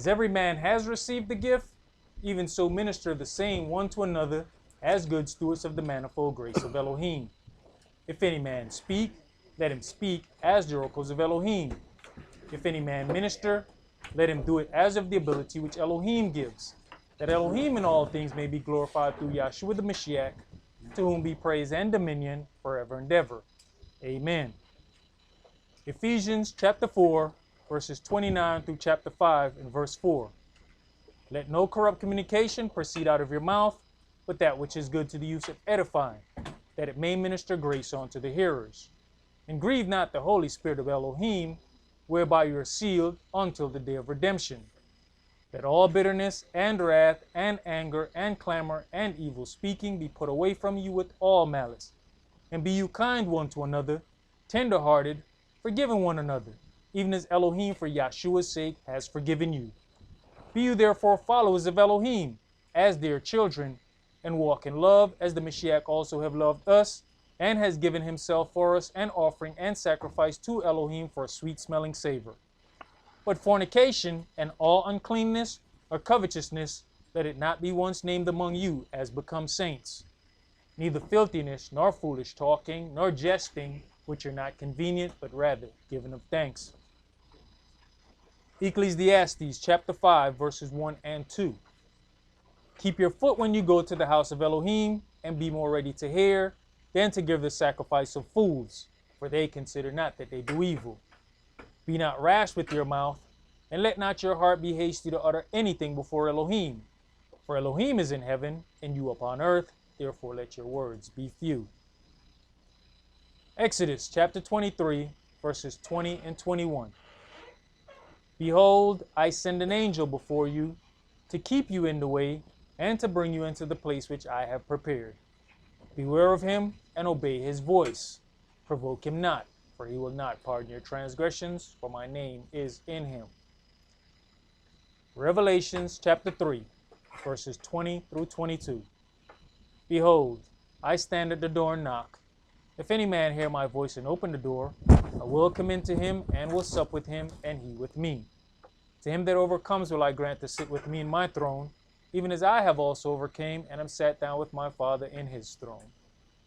As every man has received the gift, even so minister the same one to another as good stewards of the manifold grace of Elohim. If any man speak, let him speak as the oracles of Elohim. If any man minister, let him do it as of the ability which Elohim gives, that Elohim in all things may be glorified through Yahshua the Mashiach, to whom be praise and dominion forever and ever. Amen. Ephesians chapter 4, verses 29 through chapter 5 and verse 4. Let no corrupt communication proceed out of your mouth, but that which is good to the use of edifying, that it may minister grace unto the hearers. And grieve not the Holy Spirit of Elohim, whereby you are sealed until the day of redemption. Let all bitterness and wrath and anger and clamor and evil speaking be put away from you with all malice. And be you kind one to another, tender-hearted, forgiving one another, even as Elohim for Yahshua's sake has forgiven you. Be you therefore followers of Elohim, as dear children, and walk in love, as the Mashiach also have loved us, and has given himself for us an offering and sacrifice to Elohim for a sweet-smelling savor. But fornication and all uncleanness or covetousness, let it not be once named among you as becomes saints. Neither filthiness, nor foolish talking, nor jesting, which are not convenient, but rather given of thanks. Ecclesiastes chapter 5, verses 1 and 2. Keep your foot when you go to the house of Elohim, and be more ready to hear than to give the sacrifice of fools, for they consider not that they do evil. Be not rash with your mouth, and let not your heart be hasty to utter anything before Elohim. For Elohim is in heaven, and you upon earth, therefore let your words be few. Exodus chapter 23, verses 20 and 21. Behold, I send an angel before you, to keep you in the way, and to bring you into the place which I have prepared. Beware of him, and obey his voice. Provoke him not, for he will not pardon your transgressions, for my name is in him. Revelations chapter 3, verses 20 through 22. Behold, I stand at the door and knock. If any man hear my voice and open the door, I will come into him and will sup with him, and he with me. To him that overcomes will I grant to sit with me in my throne, even as I have also overcame and am sat down with my Father in his throne.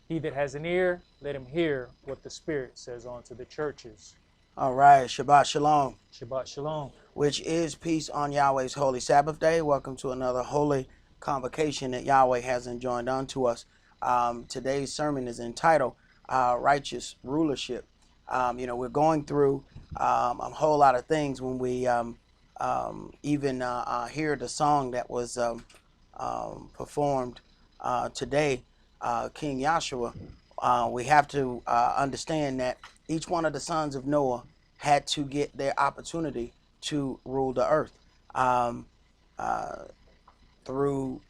He that has an ear, let him hear what the Spirit says unto the churches. All right, Shabbat Shalom. Shabbat Shalom. Which is peace on Yahweh's holy Sabbath day. Welcome to another holy convocation that Yahweh has enjoined unto us. Today's sermon is entitled Righteous Rulership. We're going through a whole lot of things when we even hear the song that was performed today, King Yahshua. We have to understand that each one of the sons of Noah had to get their opportunity to rule the earth. Through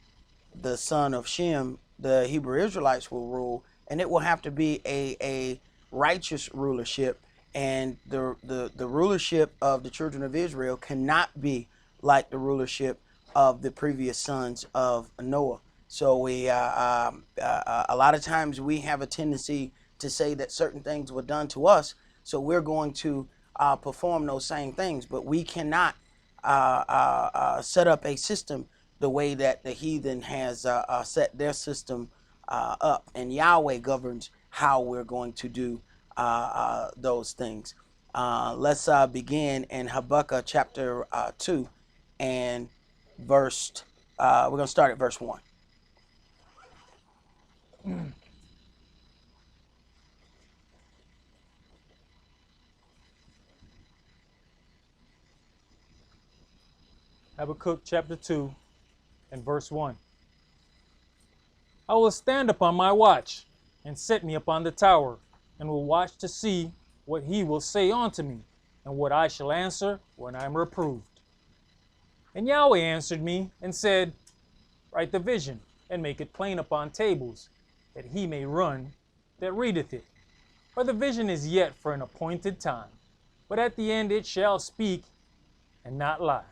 the son of Shem, the Hebrew Israelites will rule, and it will have to be a righteous rulership. And the rulership of the children of Israel cannot be like the rulership of the previous sons of Noah. So we a lot of times we have a tendency to say that certain things were done to us, so we're going to perform those same things. But we cannot set up a system the way that the heathen has set their system up, and Yahweh governs how we're going to do those things. Let's begin in Habakkuk chapter 2 and verse, we're going to start at verse 1. Habakkuk chapter 2 and verse 1. I will stand upon my watch, and set me upon the tower, and will watch to see what he will say unto me, and what I shall answer when I am reproved. And Yahweh answered me, and said, Write the vision, and make it plain upon tables, that he may run that readeth it. For the vision is yet for an appointed time, but at the end it shall speak, and not lie.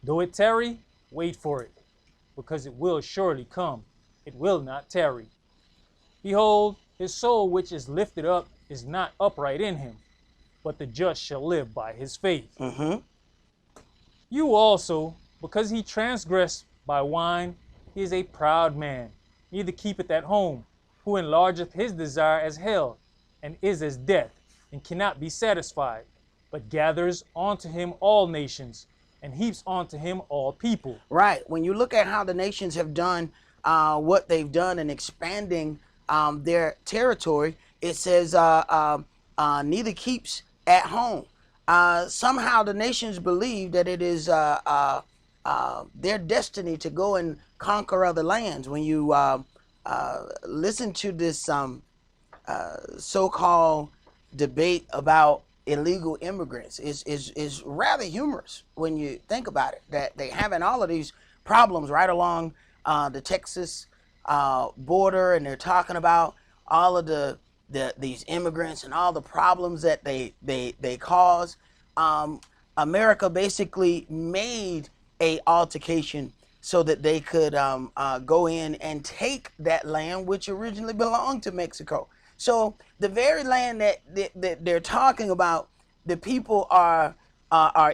Though it tarry, wait for it, because it will surely come, it will not tarry. Behold, his soul which is lifted up is not upright in him, but the just shall live by his faith. You also, because he transgressed by wine, he is a proud man, neither keepeth at home, who enlargeth his desire as hell, and is as death, and cannot be satisfied, but gathers onto him all nations, and heaps onto him all people. Right. When you look at how the nations have done what they've done in expanding their territory, it says neither keeps at home. Somehow the nations believe that it is their destiny to go and conquer other lands. When you listen to this so-called debate about illegal immigrants, is rather humorous when you think about it, that they having all of these problems right along the Texas border, and they're talking about all of these immigrants and all the problems that they cause. America basically made a altercation so that they could go in and take that land which originally belonged to Mexico. So the very land that they're talking about, the people are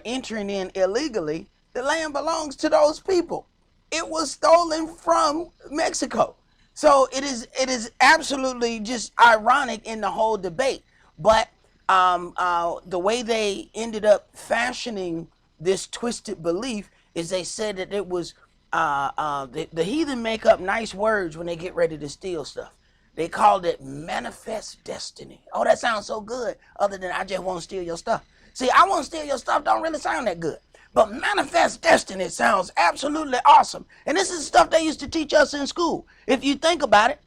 entering in illegally. The land belongs to those people. It was stolen from Mexico. So it is absolutely just ironic in the whole debate. But the way they ended up fashioning this twisted belief is they said that it was the heathen make up nice words when they get ready to steal stuff. They called it manifest destiny. Oh, that sounds so good. Other than I just want to steal your stuff. See, I want to steal your stuff don't really sound that good. But manifest destiny sounds absolutely awesome. And this is stuff they used to teach us in school. If you think about it,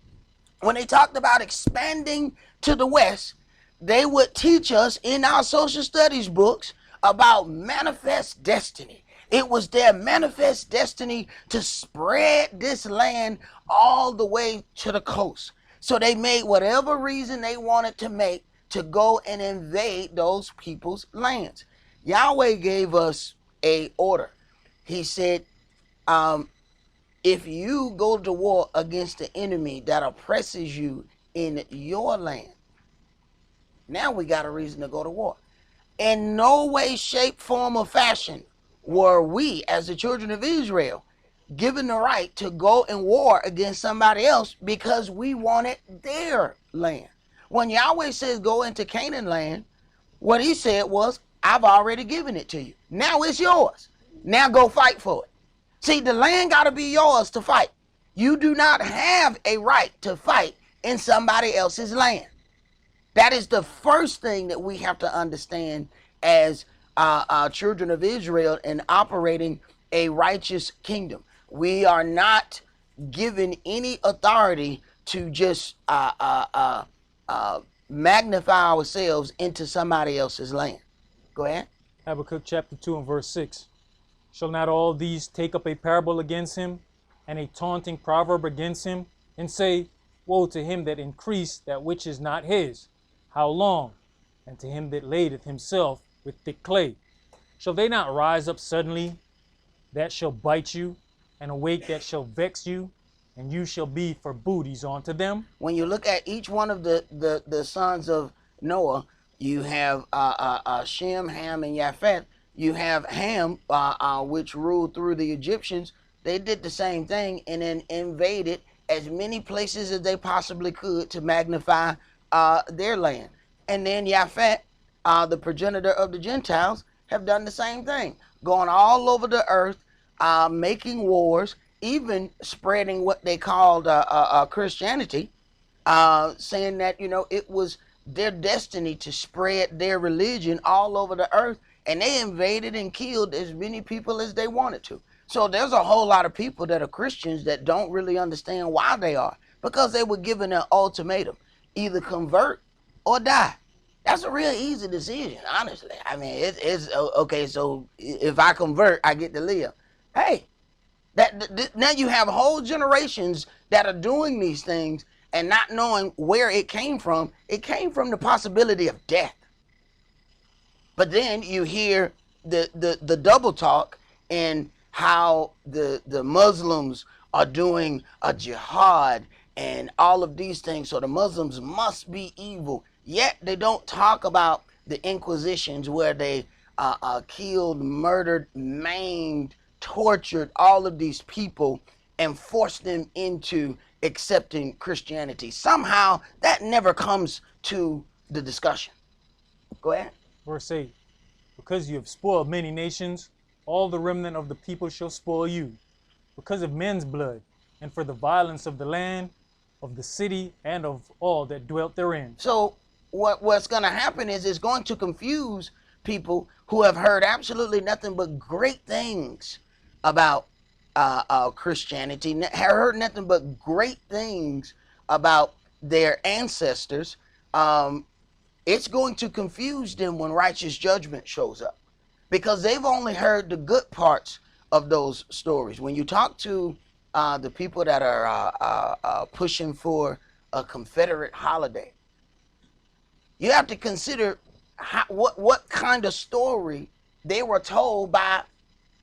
when they talked about expanding to the West, they would teach us in our social studies books about manifest destiny. It was their manifest destiny to spread this land all the way to the coast. So they made whatever reason they wanted to make to go and invade those people's lands. Yahweh gave us a order. He said, if you go to war against the enemy that oppresses you in your land, now we got a reason to go to war. In no way, shape, form, or fashion were we, as the children of Israel, given the right to go and war against somebody else because we wanted their land. When Yahweh says go into Canaan land, what he said was, I've already given it to you. Now it's yours. Now go fight for it. See, the land got to be yours to fight. You do not have a right to fight in somebody else's land. That is the first thing that we have to understand as children of Israel in operating a righteous kingdom. We are not given any authority to just magnify ourselves into somebody else's land. Go ahead. Habakkuk chapter 2 and verse 6. Shall not all these take up a parable against him, and a taunting proverb against him, and say, woe to him that increased that which is not his? How long? And to him that ladeth himself with thick clay. Shall they not rise up suddenly that shall bite you, and awake that shall vex you, and you shall be for booties unto them? When you look at each one of the sons of Noah, you have Shem, Ham, and Japheth. You have Ham, which ruled through the Egyptians. They did the same thing and then invaded as many places as they possibly could to magnify their land. And then Japheth, the progenitor of the Gentiles, have done the same thing, going all over the earth, making wars, even spreading what they called Christianity, saying that, it was their destiny to spread their religion all over the earth, and they invaded and killed as many people as they wanted to. So there's a whole lot of people that are Christians that don't really understand why they are, because they were given an ultimatum: either convert or die. That's a real easy decision, honestly. I mean, it's okay. So if I convert, I get to live. Hey, now you have whole generations that are doing these things and not knowing where it came from. It came from the possibility of death. But then you hear the double talk and how the Muslims are doing a jihad and all of these things. So the Muslims must be evil. Yet they don't talk about the Inquisitions where they killed, murdered, maimed, tortured all of these people and forced them into accepting Christianity. Somehow that never comes to the discussion. Go ahead. Verse 8. Because you have spoiled many nations, all the remnant of the people shall spoil you, because of men's blood, and for the violence of the land, of the city, and of all that dwelt therein. So what's going to happen is it's going to confuse people who have heard absolutely nothing but great things about Christianity, heard nothing but great things about their ancestors. It's going to confuse them when righteous judgment shows up, because they've only heard the good parts of those stories. When you talk to the people that are pushing for a Confederate holiday, you have to consider what kind of story they were told by,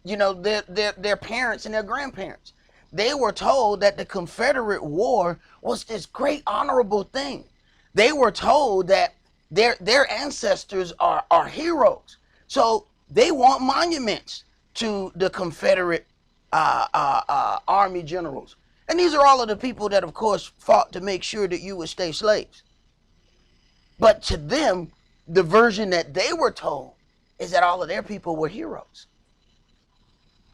their parents and their grandparents. They were told that the Confederate War was this great honorable thing. They were told that their ancestors are heroes. So they want monuments to the Confederate army generals. And these are all of the people that, of course, fought to make sure that you would stay slaves. But to them, the version that they were told is that all of their people were heroes.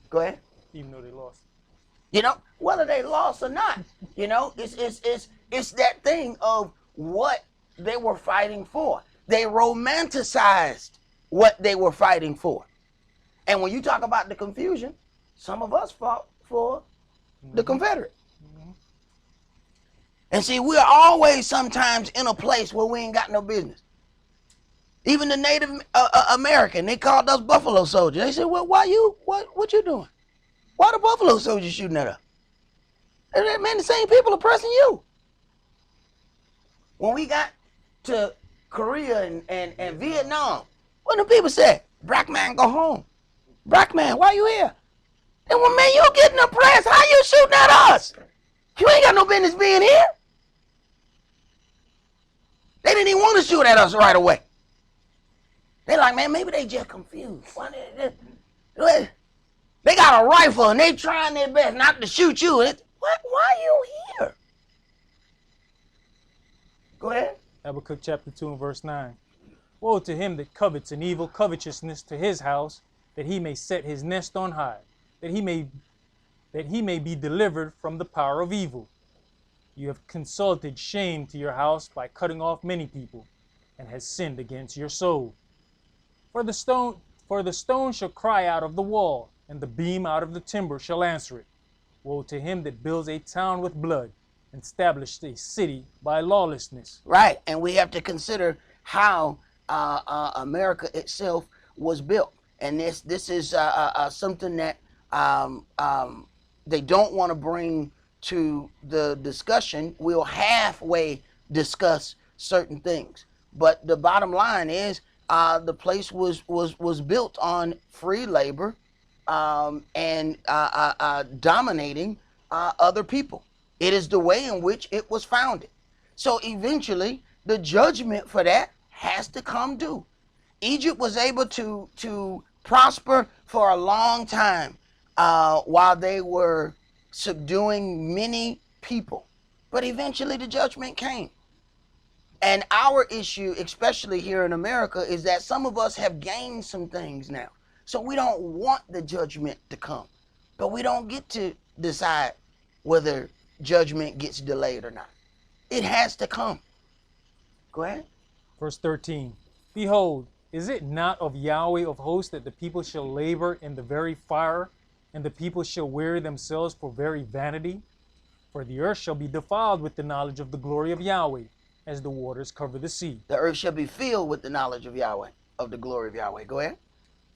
Go ahead. Even though they lost. Whether they lost or not, it's that thing of what they were fighting for. They romanticized what they were fighting for. And when you talk about the confusion, some of us fought for the Confederate. And see, we're always sometimes in a place where we ain't got no business. Even the Native American, they called us Buffalo Soldiers. They said, well, what you doing? Why the Buffalo Soldiers shooting at us? Man, the same people oppressing you. When we got to Korea and Vietnam, what the people said? Black man, go home. Black man, why you here? And when, man, you getting oppressed, how you shooting at us? You ain't got no business being here. They didn't even want to shoot at us right away. They like, man, maybe they just confused. They got a rifle and they trying their best not to shoot you. Why are you here? Go ahead. Habakkuk chapter 2 and verse 9. Woe to him that covets an evil covetousness to his house, that he may set his nest on high, that he may be delivered from the power of evil. You have consulted shame to your house by cutting off many people, and has sinned against your soul. For the stone shall cry out of the wall, and the beam out of the timber shall answer it. Woe to him that builds a town with blood, and established a city by lawlessness. Right, and we have to consider how America itself was built, and this is something that they don't want to bring to the discussion. We'll halfway discuss certain things, but the bottom line is the place was built on free labor and dominating other people. It is the way in which it was founded. So eventually, the judgment for that has to come due. Egypt was able to prosper for a long time while they were subduing many people. But eventually the judgment came. And our issue, especially here in America, is that some of us have gained some things now. So we don't want the judgment to come. But we don't get to decide whether judgment gets delayed or not. It has to come. Go ahead. Verse 13. Behold, is it not of Yahweh of hosts that the people shall labor in the very fire, and the people shall weary themselves for very vanity? For the earth shall be defiled with the knowledge of the glory of Yahweh, as the waters cover the sea. The earth shall be filled with the knowledge of Yahweh, of the glory of Yahweh. Go ahead.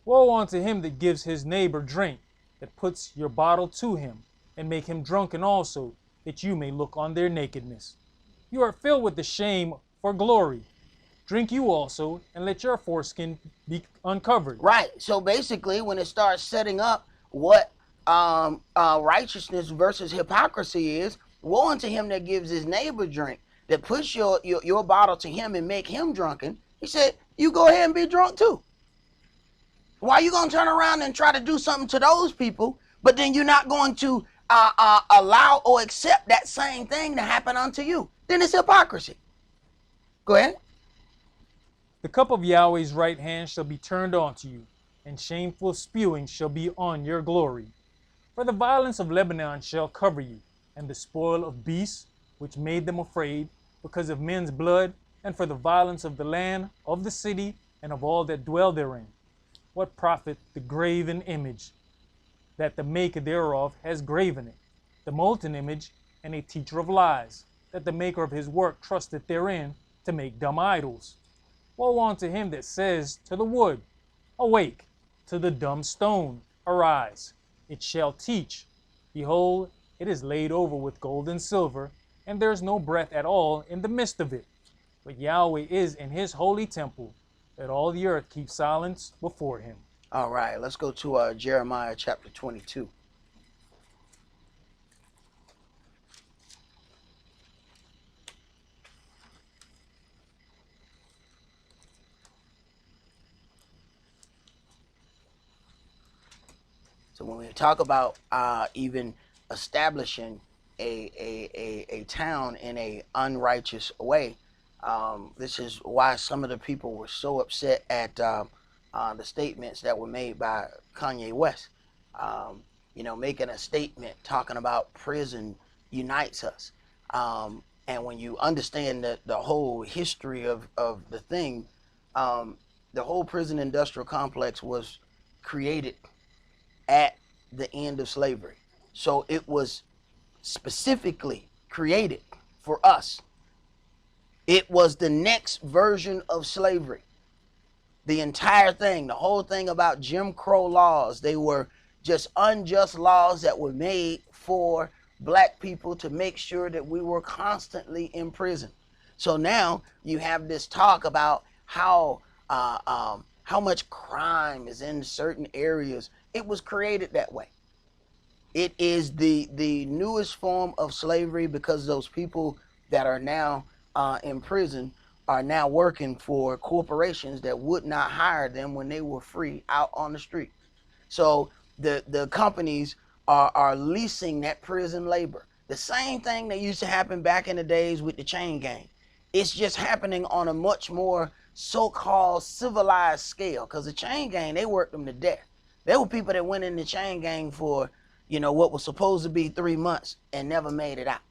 Woe unto him that gives his neighbor drink, that puts your bottle to him, and make him drunken also, that you may look on their nakedness. You are filled with the shame for glory. Drink you also, and let your foreskin be uncovered. Right. So basically, when it starts setting up what righteousness versus hypocrisy is, woe unto him that gives his neighbor drink, that puts your bottle to him and make him drunken. He said, you go ahead and be drunk too. Why are you going to turn around and try to do something to those people, but then you're not going to allow or accept that same thing to happen unto you? Then it's hypocrisy. Go ahead. The cup of Yahweh's right hand shall be turned onto you, and shameful spewing shall be on your glory. For the violence of Lebanon shall cover you, and the spoil of beasts, which made them afraid, because of men's blood, and for the violence of the land, of the city, and of all that dwell therein. What profit the graven image, that the maker thereof has graven it, the molten image, and a teacher of lies, that the maker of his work trusteth therein, to make dumb idols? Woe unto him that says to the wood, Awake, to the dumb stone, Arise, it shall teach. Behold, it is laid over with gold and silver, and there is no breath at all in the midst of it. But Yahweh is in his holy temple. Let all the earth keep silence before him. All right, let's go to Jeremiah chapter 22. So when we talk about even establishing a town in a unrighteous way, this is why some of the people were so upset at the statements that were made by Kanye West. Making a statement talking about prison unites us. And when you understand the whole history of the thing, the whole prison industrial complex was created at the end of slavery. So it was specifically created for us. It was the next version of slavery. The entire thing, the whole thing about Jim Crow laws, they were just unjust laws that were made for black people to make sure that we were constantly in prison. So now you have this talk about how much crime is in certain areas. It was created that way. It is the newest form of slavery, because those people that are now in prison are now working for corporations that would not hire them when they were free out on the street. So the companies are leasing that prison labor. The same thing that used to happen back in the days with the chain gang. It's just happening on a much more so-called civilized scale, because the chain gang, they worked them to death. There were people that went in the chain gang for, what was supposed to be 3 months and never made it out.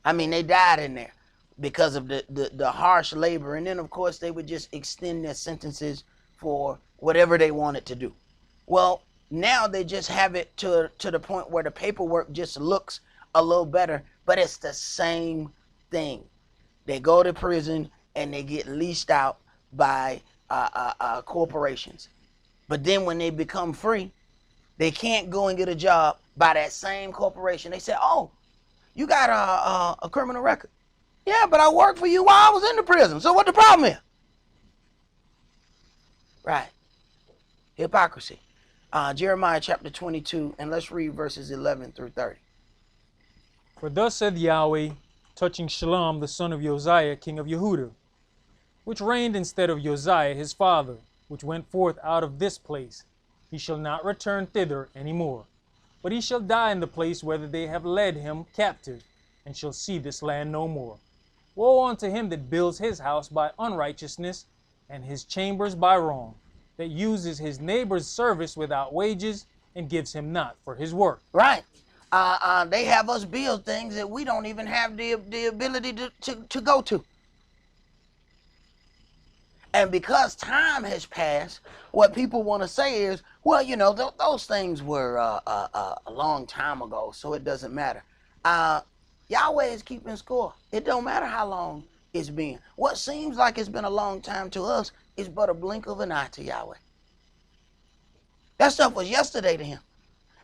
I mean, they died in there because of the harsh labor. And then, of course, they would just extend their sentences for whatever they wanted to do. Well, now they just have it to the point where the paperwork just looks a little better, but it's the same thing. They go to prison and they get leased out by corporations. But then when they become free, they can't go and get a job by that same corporation. They say, oh, you got a criminal record. Yeah, but I worked for you while I was in the prison. So what the problem is? Right. Hypocrisy. Jeremiah chapter 22, and let's read verses 11 through 30. For thus said Yahweh, touching Shalom the son of Josiah, king of Yehudah, which reigned instead of Josiah his father, which went forth out of this place. He shall not return thither any more, but he shall die in the place whither they have led him captive, and shall see this land no more. Woe unto him that builds his house by unrighteousness, and his chambers by wrong, that uses his neighbor's service without wages, and gives him not for his work. Right. They have us build things that we don't even have the ability to go to. And because time has passed, what people want to say is, well, those things were a long time ago, so it doesn't matter. Yahweh is keeping score. It don't matter how long it's been. What seems like it's been a long time to us is but a blink of an eye to Yahweh. That stuff was yesterday to him.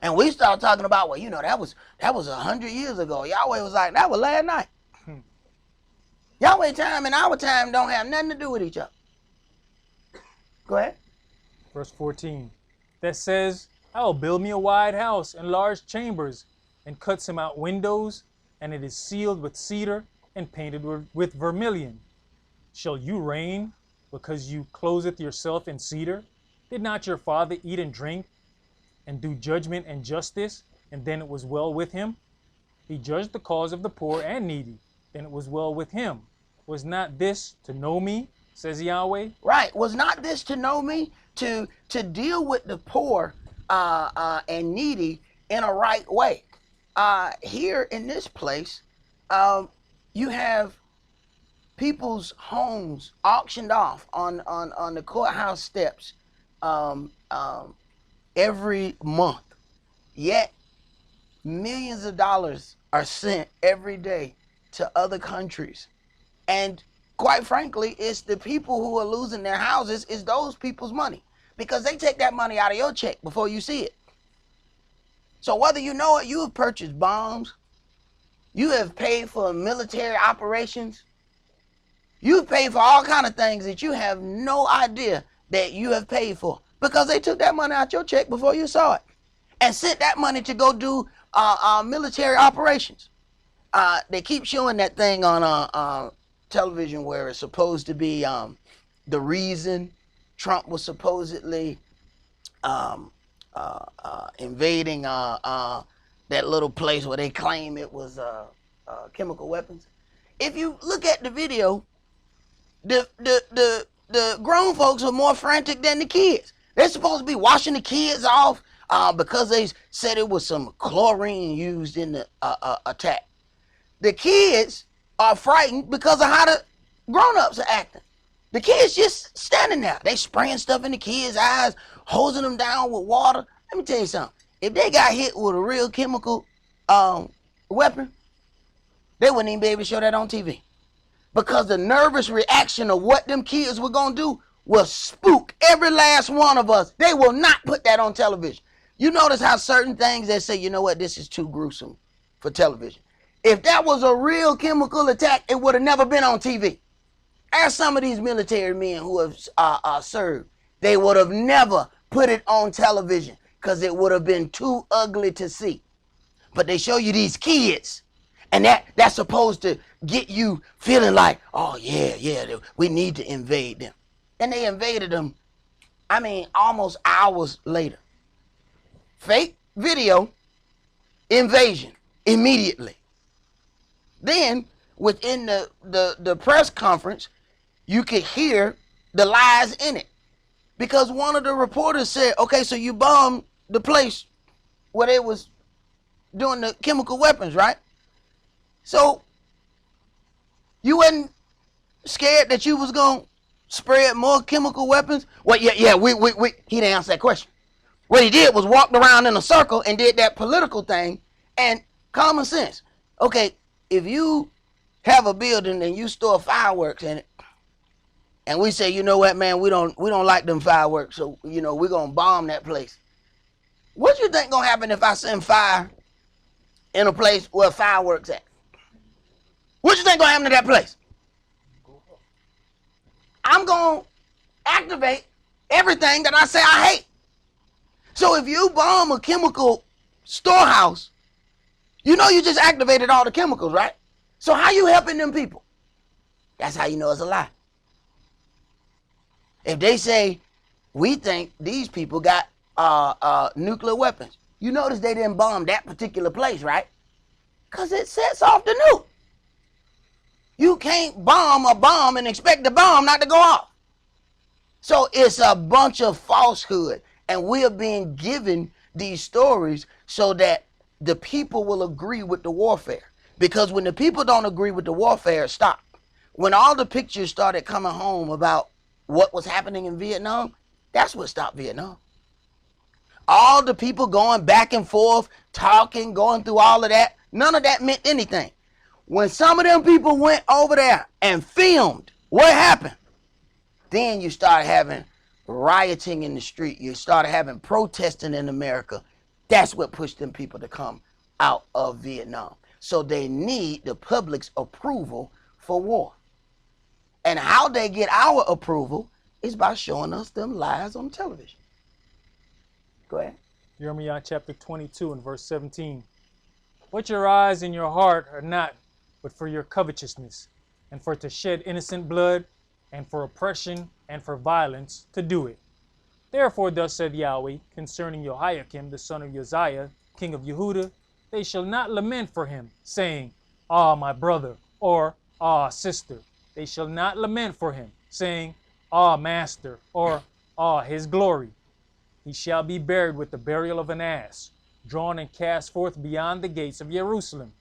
And we start talking about, well, that was 100 years ago. Yahweh was like, that was last night. Yahweh time and our time don't have nothing to do with each other. Go ahead. Verse 14, that says, I will build me a wide house and large chambers, and cuts him out windows, and it is sealed with cedar and painted with vermilion. Shall you reign because you closeth yourself in cedar? Did not your father eat and drink and do judgment and justice, and then it was well with him? He judged the cause of the poor and needy, then it was well with him. Was not this to know me, says Yahweh? Right. Was not this to know me? To deal with the poor and needy in a right way. Here in this place, you have people's homes auctioned off on the courthouse steps every month. Yet millions of dollars are sent every day to other countries. And quite frankly, it's the people who are losing their houses is those people's money, because they take that money out of your check before you see it. So whether you know it, you have purchased bombs, you have paid for military operations, you've paid for all kind of things that you have no idea that you have paid for, because they took that money out your check before you saw it and sent that money to go do military operations. They keep showing that thing on television where it's supposed to be the reason Trump was supposedly invading that little place where they claim it was chemical weapons. If you look at the video, the grown folks are more frantic than the kids. They're supposed to be washing the kids off because they said it was some chlorine used in the attack. The kids are frightened because of how the grown-ups are acting. The kids just standing there. They spraying stuff in the kids' eyes, hosing them down with water. Let me tell you something. If they got hit with a real chemical weapon, they wouldn't even be able to show that on TV. Because the nervous reaction of what them kids were going to do will spook every last one of us. They will not put that on television. You notice how certain things they say, you know what, this is too gruesome for television. If that was a real chemical attack, it would have never been on TV. Ask some of these military men who have served. They would have never put it on television because it would have been too ugly to see. But they show you these kids, and that's supposed to get you feeling like, oh yeah, we need to invade them. And they invaded them, almost hours later. Fake video, invasion, immediately. Then, within the press conference, you could hear the lies in it. Because one of the reporters said, okay, so you bombed the place where they was doing the chemical weapons, right? So, you wasn't scared that you was going to spread more chemical weapons? Well, he didn't answer that question. What he did was walked around in a circle and did that political thing and common sense. Okay, if you have a building and you store fireworks in it, and we say, you know what, man, we don't like them fireworks, so we're gonna bomb that place. What you think gonna happen if I send fire in a place where fireworks at? What you think gonna happen to that place? I'm gonna activate everything that I say I hate. So if you bomb a chemical storehouse, you just activated all the chemicals, right? So how you helping them people? That's how you know it's a lie. If they say, we think these people got nuclear weapons, you notice they didn't bomb that particular place, right? Because it sets off the nuke. You can't bomb a bomb and expect the bomb not to go off. So it's a bunch of falsehood. And we are being given these stories so that the people will agree with the warfare. Because when the people don't agree with the warfare, stop. When all the pictures started coming home about what was happening in Vietnam, that's what stopped Vietnam. All the people going back and forth, talking, going through all of that, none of that meant anything. When some of them people went over there and filmed what happened, then you start having rioting in the street. You started having protesting in America. That's what pushed them people to come out of Vietnam. So they need the public's approval for war. And how they get our approval is by showing us them lies on television. Go ahead. Jeremiah chapter 22 and verse 17. What your eyes and your heart are not, but for your covetousness, and for to shed innocent blood, and for oppression, and for violence, to do it. Therefore thus said Yahweh concerning Jehoiakim the son of Uzziah, king of Yehuda, they shall not lament for him, saying, Ah, my brother, or Ah, sister. They shall not lament for him, saying, Ah, master, or Ah, his glory. He shall be buried with the burial of an ass, drawn and cast forth beyond the gates of Jerusalem.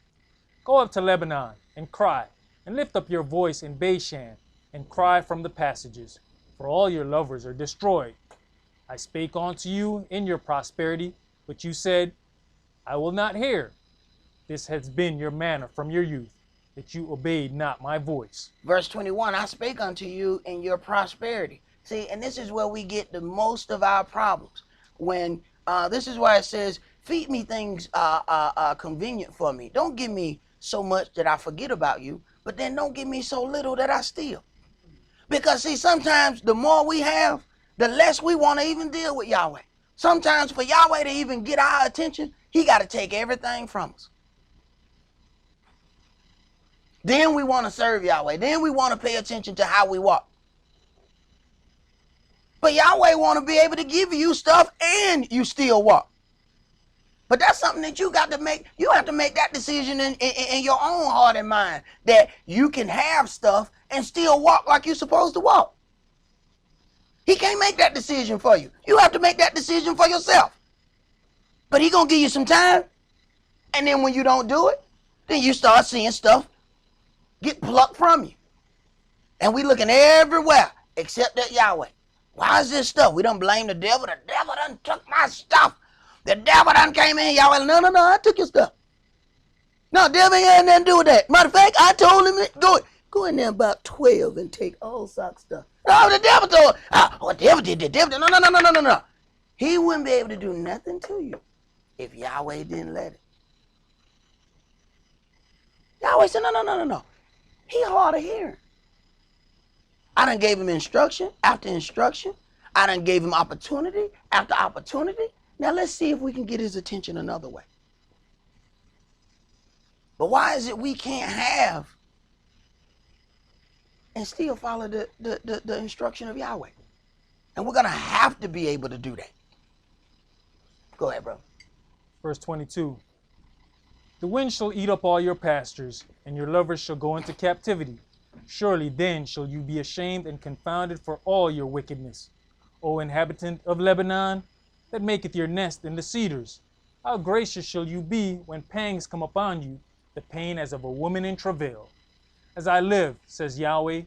Go up to Lebanon, and cry, and lift up your voice in Bashan, and cry from the passages, for all your lovers are destroyed. I spake unto you in your prosperity, but you said, I will not hear. This has been your manner from your youth, that you obeyed not my voice. Verse 21, I spake unto you in your prosperity. See, and this is where we get the most of our problems. When this is why it says, feed me things convenient for me. Don't give me so much that I forget about you, but then don't give me so little that I steal. Because see, sometimes the more we have, the less we want to even deal with Yahweh. Sometimes for Yahweh to even get our attention, he got to take everything from us. Then we want to serve Yahweh. Then we want to pay attention to how we walk. But Yahweh want to be able to give you stuff and you still walk. But that's something that you got to make. You have to make that decision in your own heart and mind, that you can have stuff and still walk like you're supposed to walk. He can't make that decision for you. You have to make that decision for yourself. But he going to give you some time. And then when you don't do it, then you start seeing stuff get plucked from you. And we looking everywhere except at Yahweh. Why is this stuff? We don't blame the devil. The devil done took my stuff. The devil done came in. Yahweh, no, I took your stuff. No, devil ain't had nothing to do with that. Matter of fact, I told him, go in there about 12 and take all sock stuff. No, the devil told him. The devil did the devil. No. He wouldn't be able to do nothing to you if Yahweh didn't let it. Yahweh said, no. He hard of hearing. I done gave him instruction after instruction. I done gave him opportunity after opportunity. Now let's see if we can get his attention another way. But why is it we can't have and still follow the instruction of Yahweh? And we're going to have to be able to do that. Go ahead, bro. Verse 22. The wind shall eat up all your pastures, and your lovers shall go into captivity. Surely then shall you be ashamed and confounded for all your wickedness. O inhabitant of Lebanon, that maketh your nest in the cedars, how gracious shall you be when pangs come upon you, the pain as of a woman in travail. As I live, says Yahweh,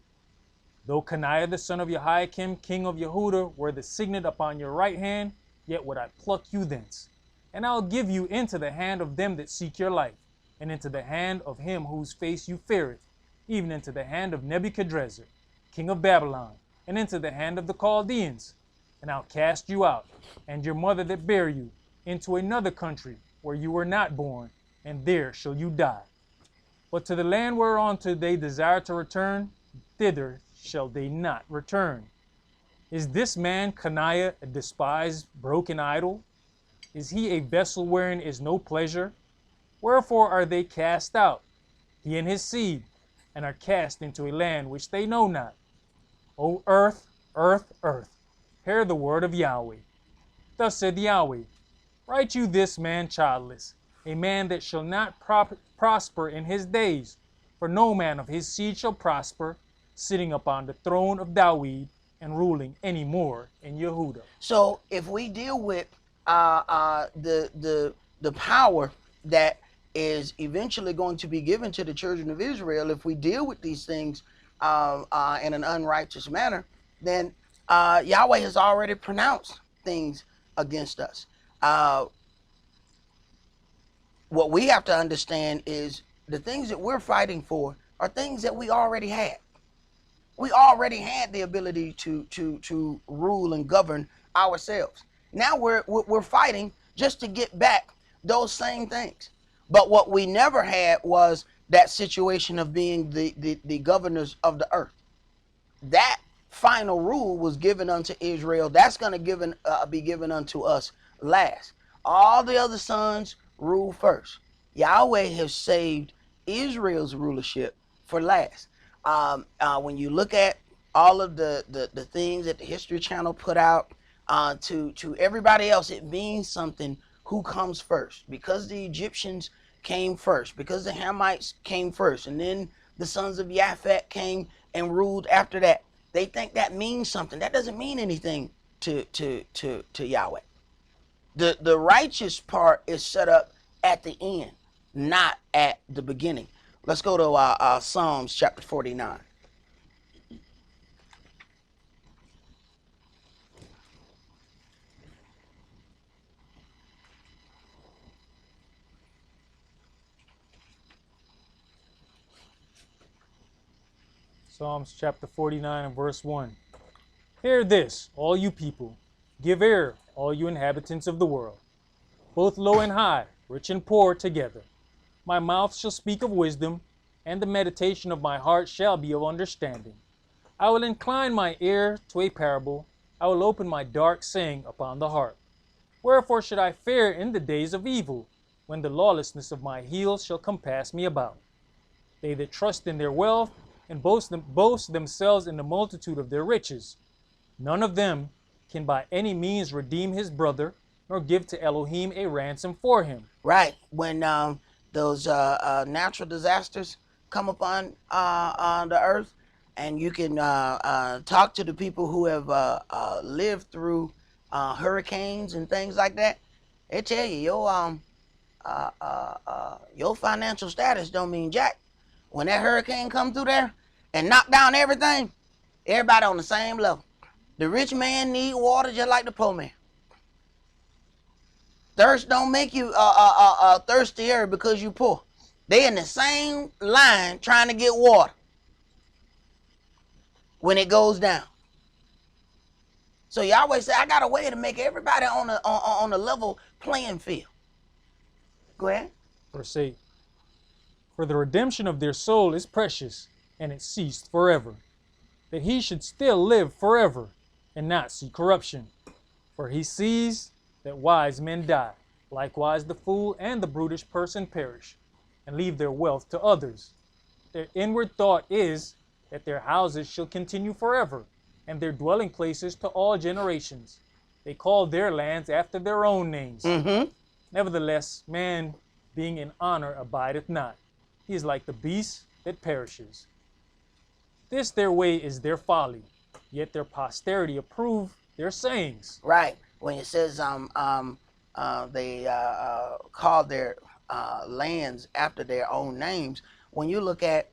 though Coniah the son of Jehoiakim, king of Yehuda, were the signet upon your right hand, yet would I pluck you thence. And I'll give you into the hand of them that seek your life, and into the hand of him whose face you feareth, even into the hand of Nebuchadrezzar, king of Babylon, and into the hand of the Chaldeans. And I'll cast you out, and your mother that bare you, into another country where you were not born, and there shall you die. But to the land whereunto they desire to return, thither shall they not return. Is this man Coniah a despised, broken idol? Is he a vessel wherein is no pleasure? Wherefore are they cast out, he and his seed, and are cast into a land which they know not? O earth, earth, hear the word of Yahweh. Thus said Yahweh, write you this man childless, a man that shall not prosper in his days, for no man of his seed shall prosper, sitting upon the throne of David and ruling any more in Yehuda. So if we deal with the power that is eventually going to be given to the children of Israel, if we deal with these things in an unrighteous manner, then Yahweh has already pronounced things against us. What we have to understand is the things that we're fighting for are things that we already had. We already had the ability to rule and govern ourselves. Now we're fighting just to get back those same things. But what we never had was that situation of being the governors of the earth. That final rule was given unto Israel. That's going to be given unto us last. All the other sons rule first. Yahweh has saved Israel's rulership for last. When you look at all of the things that the History Channel put out To everybody else, it means something who comes first. Because the Egyptians came first, because the Hamites came first, and then the sons of Japhet came and ruled after that. They think that means something. That doesn't mean anything to Yahweh. The righteous part is set up at the end, not at the beginning. Let's go to Psalms chapter 49. Psalms chapter 49 and verse 1. Hear this, all you people. Give ear, all you inhabitants of the world, both low and high, rich and poor together. My mouth shall speak of wisdom, and the meditation of my heart shall be of understanding. I will incline my ear to a parable. I will open my dark saying upon the harp. Wherefore should I fear in the days of evil, when the lawlessness of my heels shall compass me about? They that trust in their wealth and boast themselves in the multitude of their riches. None of them can by any means redeem his brother, nor give to Elohim a ransom for him. Right. When those natural disasters come upon the earth, and you can talk to the people who have lived through hurricanes and things like that, they tell you your financial status don't mean jack. When that hurricane come through there and knock down everything, everybody on the same level. The rich man need water just like the poor man. Thirst don't make you thirstier because you poor. They in the same line trying to get water when it goes down. So Yahweh said, I got a way to make everybody on a level playing field. Go ahead. Verse 8. For the redemption of their soul is precious, and it ceased forever, that he should still live forever, and not see corruption. For he sees that wise men die, likewise the fool and the brutish person perish, and leave their wealth to others. Their inward thought is that their houses shall continue forever, and their dwelling places to all generations. They call their lands after their own names. Nevertheless, man being in honor abideth not. He is like the beast that perishes. This their way is their folly, yet their posterity approve their sayings. Right. When it says they call their lands after their own names, when you look at,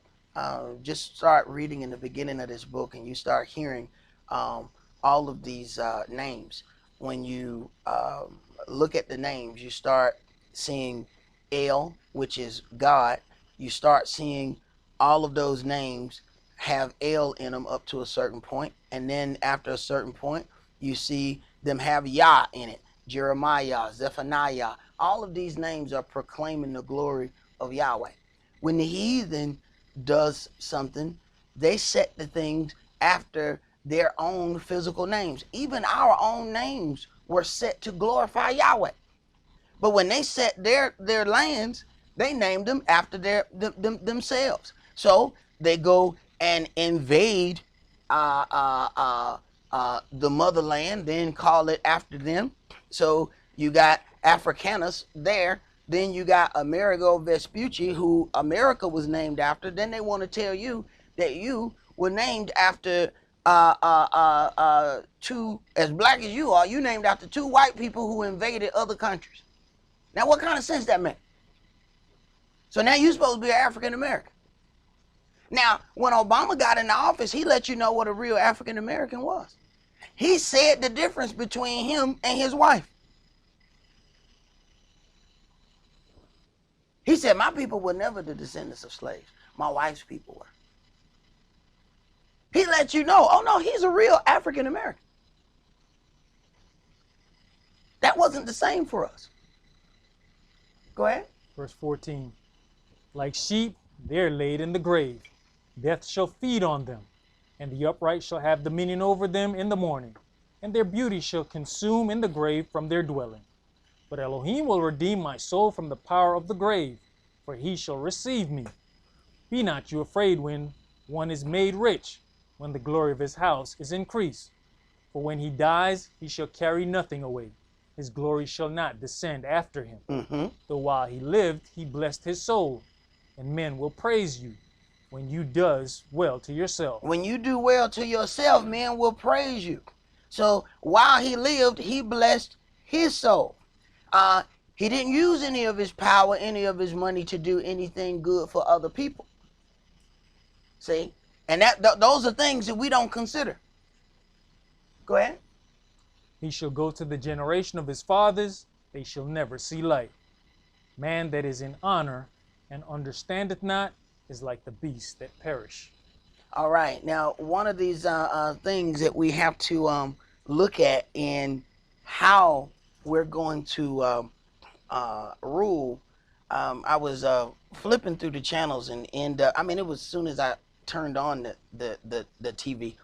just start reading in the beginning of this book and you start hearing all of these names. When you look at the names, you start seeing El, which is God. You start seeing all of those names have El in them up to a certain point. And then after a certain point, you see them have Yah in it. Jeremiah, Zephaniah. All of these names are proclaiming the glory of Yahweh. When the heathen does something, they set the things after their own physical names. Even our own names were set to glorify Yahweh. But when they set their lands, they named them after themselves. So they go and invade the motherland, then call it after them. So you got Africanus there. Then you got Amerigo Vespucci, who America was named after. Then they want to tell you that you were named after two, as black as you are, you named after two white people who invaded other countries. Now, what kind of sense that make? So now you're supposed to be an African American. Now, when Obama got in the office, he let you know what a real African American was. He said the difference between him and his wife. He said, my people were never the descendants of slaves. My wife's people were. He let you know, oh no, he's a real African American. That wasn't the same for us. Go ahead. Verse 14. Like sheep, they're laid in the grave. Death shall feed on them, and the upright shall have dominion over them in the morning, and their beauty shall consume in the grave from their dwelling. But Elohim will redeem my soul from the power of the grave, for he shall receive me. Be not you afraid when one is made rich, when the glory of his house is increased. For when he dies, he shall carry nothing away. His glory shall not descend after him. Though while he lived, he blessed his soul, and men will praise you when you does well to yourself. When you do well to yourself, men will praise you. So while he lived, he blessed his soul. He didn't use any of his power, any of his money to do anything good for other people. See? And those are things that we don't consider. Go ahead. He shall go to the generation of his fathers, they shall never see light. Man that is in honor and understandeth not is like the beasts that perish. All right. Now, one of these things that we have to look at in how we're going to rule. I was flipping through the channels and I mean, it was as soon as I turned on the TV,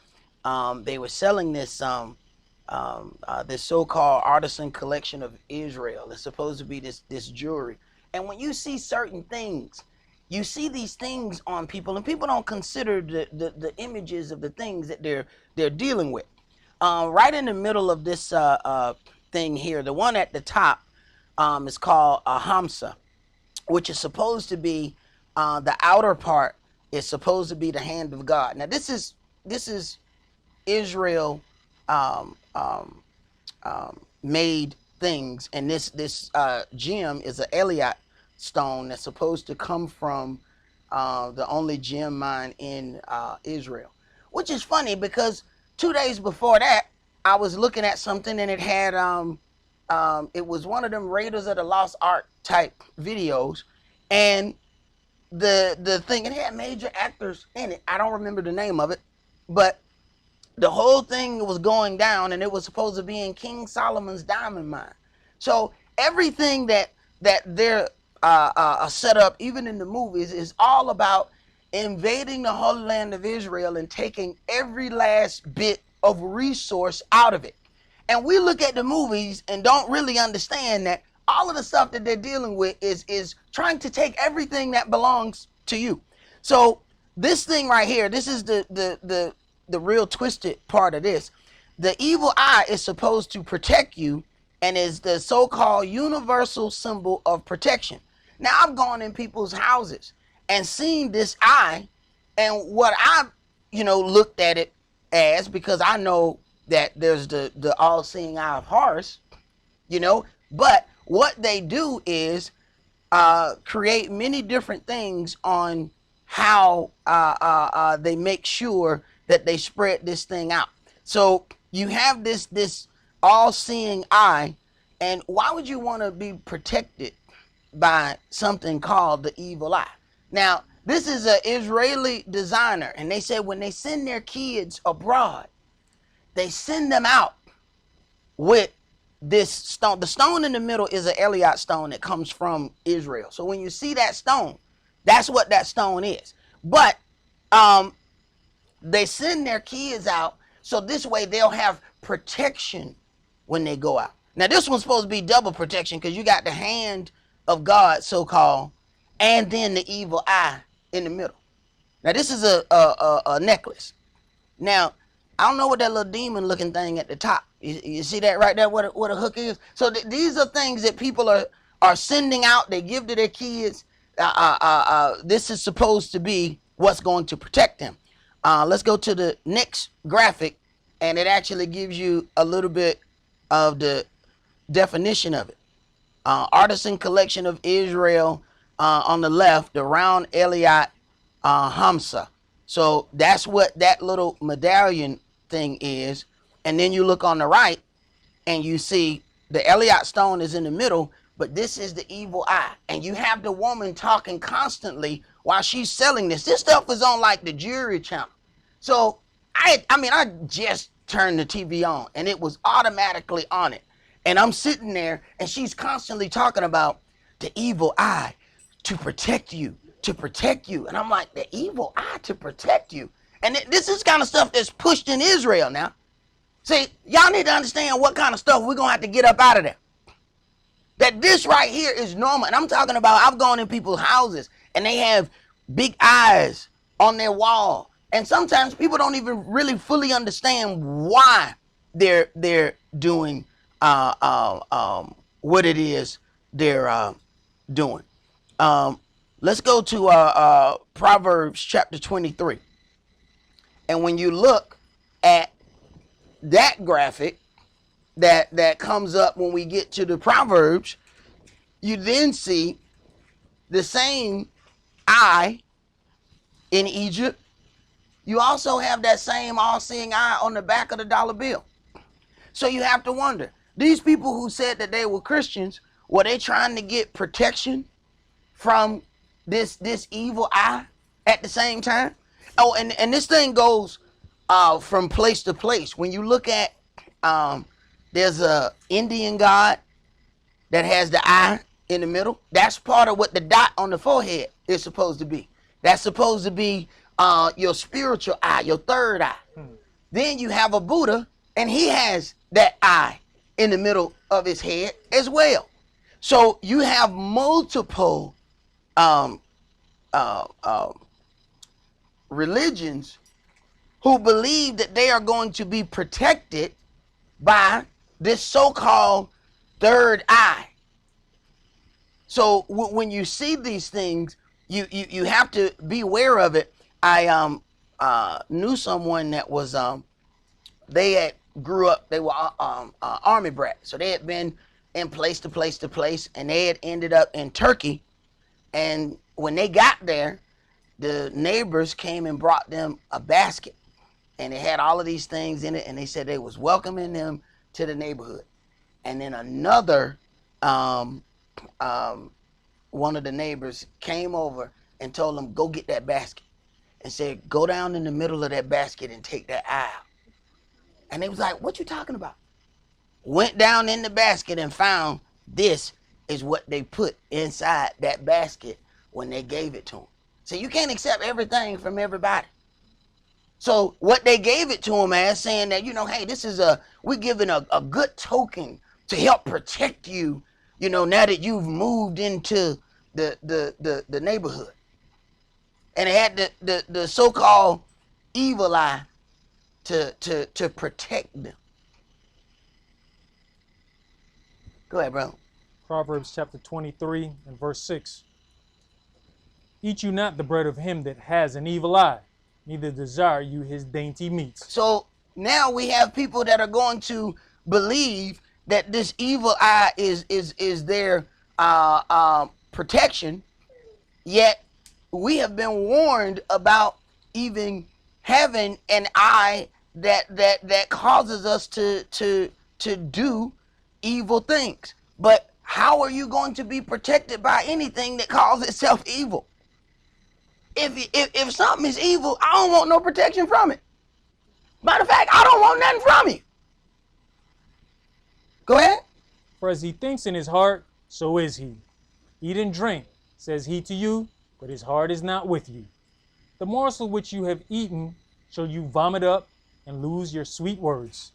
they were selling this this so-called artisan collection of Israel. It's supposed to be this jewelry. And when you see certain things, you see these things on people, and people don't consider the images of the things that they're dealing with. Right in the middle of this thing here, the one at the top is called a Hamsa, which is supposed to be the outer part is supposed to be the hand of God. Now this is Israel made things, and this gem is an Elliot stone that's supposed to come from the only gem mine in Israel, which is funny because 2 days before that I was looking at something and it had it was one of them Raiders of the Lost Ark type videos, and the thing, it had major actors in it. I don't remember the name of it, but the whole thing was going down, and it was supposed to be in King Solomon's diamond mine. So everything that they're set up, even in the movies, is all about invading the Holy Land of Israel and taking every last bit of resource out of it. And we look at the movies and don't really understand that all of the stuff that they're dealing with is trying to take everything that belongs to you. So this thing right here, this is the real twisted part of this. The evil eye is supposed to protect you and is the so-called universal symbol of protection. Now, I've gone in people's houses and seen this eye, and what I've, looked at it as, because I know that there's the all-seeing eye of Horus, but what they do is create many different things on how they make sure that they spread this thing out. So you have this all-seeing eye, and why would you want to be protected by something called the evil eye? Now, this is an Israeli designer, and they said when they send their kids abroad, they send them out with this stone. The stone in the middle is an Elliot stone that comes from Israel. So when you see that stone, that's what that stone is. But they send their kids out so this way they'll have protection when they go out. Now this one's supposed to be double protection because you got the hand of God, so-called, and then the evil eye in the middle. Now this is a necklace. Now I don't know what that little demon looking thing at the top. You see that right there, what a hook is? So these are things that people are sending out. They give to their kids. This is supposed to be what's going to protect them. Let's go to the next graphic, and it actually gives you a little bit of the definition of it. Artisan collection of Israel on the left, the round Elliot Hamsa. So that's what that little medallion thing is. And then you look on the right and you see the Elliot stone is in the middle, but this is the evil eye. And you have the woman talking constantly while she's selling this. This stuff was on like the Jury channel. So I just turned the TV on and it was automatically on it. And I'm sitting there and she's constantly talking about the evil eye to protect you, to protect you. And I'm like, the evil eye to protect you. And this is kind of stuff that's pushed in Israel now. See, y'all need to understand what kind of stuff we're going to have to get up out of there. That this right here is normal. And I'm talking about, I've gone in people's houses and they have big eyes on their wall. And sometimes people don't even really fully understand why they're doing what it is they're doing. Let's go to Proverbs chapter 23. And when you look at that graphic that comes up when we get to the Proverbs, you then see the same eye in Egypt. You also have that same all-seeing eye on the back of the dollar bill. So you have to wonder, these people who said that they were Christians, were they trying to get protection from this evil eye at the same time? Oh, and this thing goes from place to place. When you look at there's a Indian god that has the eye in the middle. That's part of what the dot on the forehead is supposed to be. That's supposed to be your spiritual eye, your third eye. Then you have a Buddha, and he has that eye in the middle of his head as well. So you have multiple religions who believe that they are going to be protected by this so-called third eye. So when you see these things, you have to be aware of it. I knew someone that was they had grew up, they were army brats, so they had been in place to place to place, and they had ended up in Turkey. And when they got there, the neighbors came and brought them a basket, and it had all of these things in it, and they said they was welcoming them to the neighborhood. And then another one of the neighbors came over and told them, go get that basket, and said, go down in the middle of that basket and take that eye out. And they was like, what you talking about? Went down in the basket and found this is what they put inside that basket when they gave it to them. So you can't accept everything from everybody. So what they gave it to him as, saying that, hey, this is we're giving a good token to help protect you, now that you've moved into the neighborhood. And it had the so-called evil eye to protect them. Go ahead, bro. Proverbs chapter 23 and verse 6. Eat you not the bread of him that has an evil eye, neither desire you his dainty meats. So now we have people that are going to believe that this evil eye is their protection, yet we have been warned about even having an eye that causes us to do evil things. But how are you going to be protected by anything that calls itself evil? If something is evil, I don't want no protection from it. Matter of fact, I don't want nothing from you. Go ahead. For as he thinks in his heart, so is he. Eat and drink, says he to you, but his heart is not with you. The morsel which you have eaten shall you vomit up and lose your sweet words.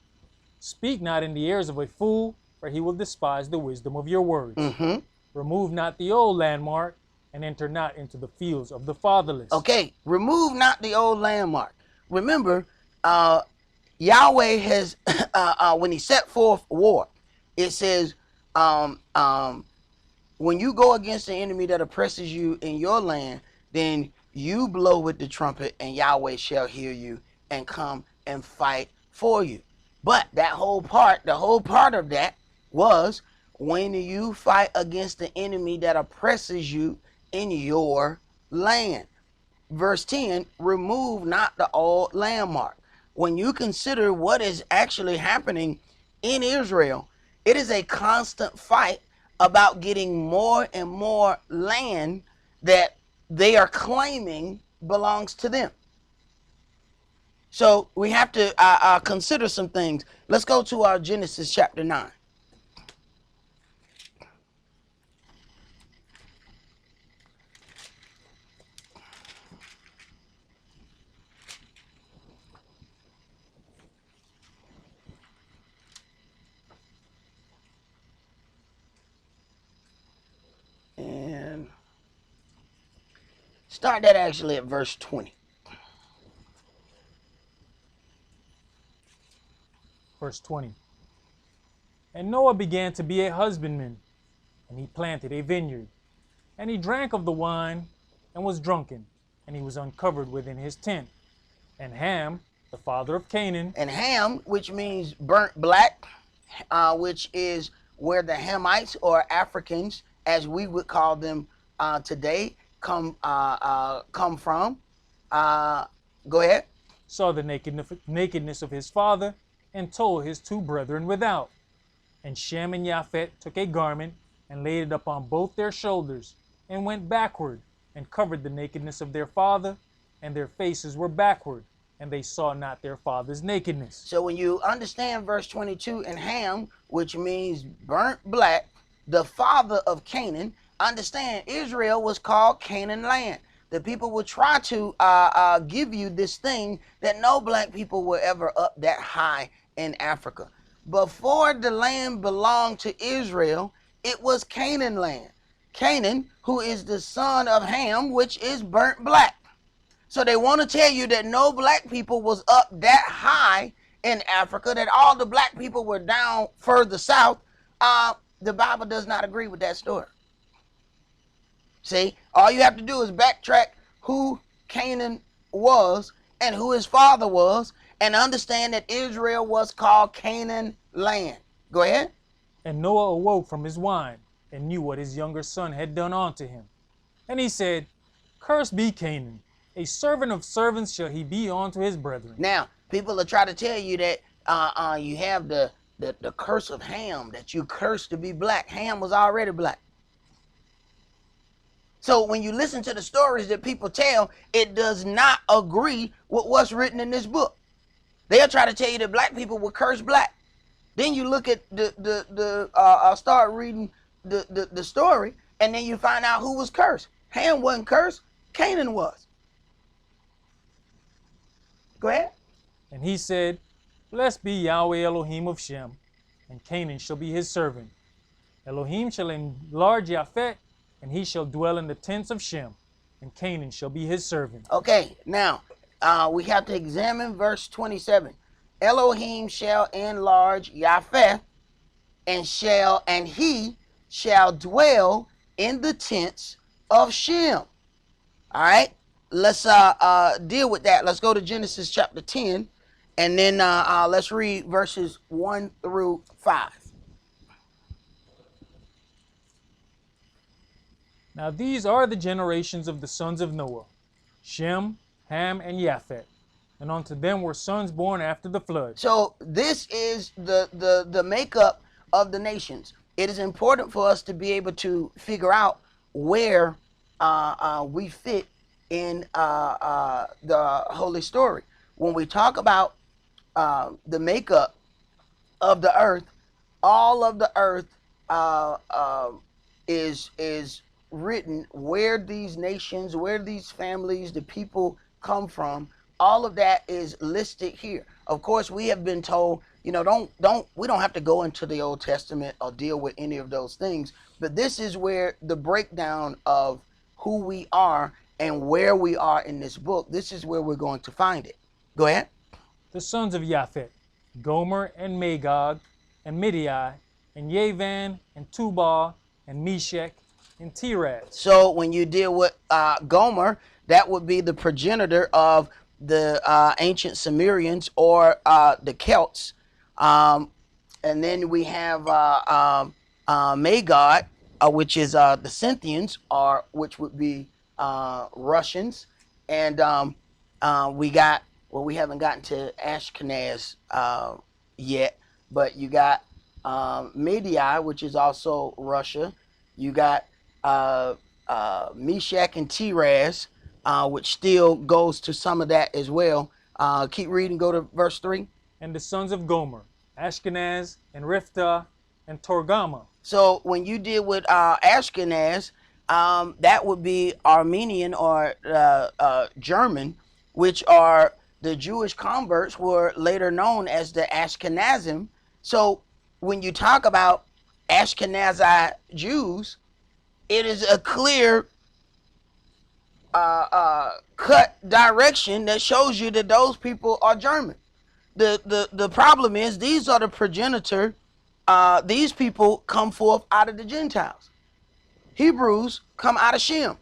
Speak not in the ears of a fool, for he will despise the wisdom of your words. Remove not the old landmark, and enter not into the fields of the fatherless. Okay, remove not the old landmark. Remember, Yahweh has, when he set forth war, it says, when you go against the enemy that oppresses you in your land, then you blow with the trumpet, and Yahweh shall hear you and come and fight for you. But the whole part of that was when you fight against the enemy that oppresses you in your land. Verse 10, remove not the old landmark. When you consider what is actually happening in Israel, it is a constant fight about getting more and more land that they are claiming belongs to them. So we have to consider some things. Let's go to our Genesis chapter 9. And start that actually at verse 20. Verse 20. And Noah began to be a husbandman, and he planted a vineyard. And he drank of the wine, and was drunken, and he was uncovered within his tent. And Ham, the father of Canaan, And Ham, which means burnt black, which is where the Hamites or Africans, as we would call them today, come from. Go ahead. saw the nakedness of his father, and told his two brethren without. And Shem and Japheth took a garment, and laid it upon both their shoulders, and went backward, and covered the nakedness of their father, and their faces were backward, and they saw not their father's nakedness. So when you understand verse 22, and Ham, which means burnt black, the father of Canaan, understand Israel was called Canaan land. The people would try to give you this thing that no black people were ever up that high in Africa. Before the land belonged to Israel, it was Canaan land. Canaan, who is the son of Ham, which is burnt black. So they want to tell you that no black people was up that high in Africa, that all the black people were down further south. The Bible does not agree with that story. See, all you have to do is backtrack who Canaan was and who his father was, and understand that Israel was called Canaan land. Go ahead. And Noah awoke from his wine, and knew what his younger son had done unto him. And he said, Cursed be Canaan, a servant of servants shall he be unto his brethren. Now, people are trying to tell you that you have the curse of Ham, that you cursed to be black. Ham was already black. So when you listen to the stories that people tell, it does not agree with what's written in this book. They'll try to tell you that black people were cursed black. Then you look at start reading the story, and then you find out who was cursed. Ham wasn't cursed, Canaan was. Go ahead. And he said, Blessed be Yahweh Elohim of Shem, and Canaan shall be his servant. Elohim shall enlarge Japheth, and he shall dwell in the tents of Shem, and Canaan shall be his servant. Okay, now we have to examine verse 27. Elohim shall enlarge Japheth, and he shall dwell in the tents of Shem. All right, let's deal with that. Let's go to Genesis chapter 10, and then let's read verses 1 through 5. Now these are the generations of the sons of Noah, Shem, Ham, and Japheth. And unto them were sons born after the flood. So this is the makeup of the nations. It is important for us to be able to figure out where we fit in the holy story. When we talk about the makeup of the earth, all of the earth is written where these nations, where these families, the people come from. All of that is listed here. Of course, we have been told, we don't have to go into the Old Testament or deal with any of those things, but this is where the breakdown of who we are and where we are in this book, this is where we're going to find it. Go ahead. The sons of Japheth, Gomer and Magog, and Middai, and Yavan, and Tubal, and Meshach, and Tiras. So when you deal with Gomer, that would be the progenitor of the ancient Sumerians or the Celts. And then we have Magog, which is the Scythians, or which would be Russians. And we haven't gotten to Ashkenaz yet, but you got Middai, which is also Russia. You got Meshach and Tiras, which still goes to some of that as well. Keep reading, go to verse 3. And the sons of Gomer, Ashkenaz, and Riphtah, and Torgama. So when you deal with Ashkenaz, that would be Armenian or German, which are the Jewish converts were later known as the Ashkenazim. So when you talk about Ashkenazi Jews, it is a clear cut direction that shows you that those people are German. the problem is these are the progenitor. These people come forth out of the Gentiles. Hebrews come out of Shem.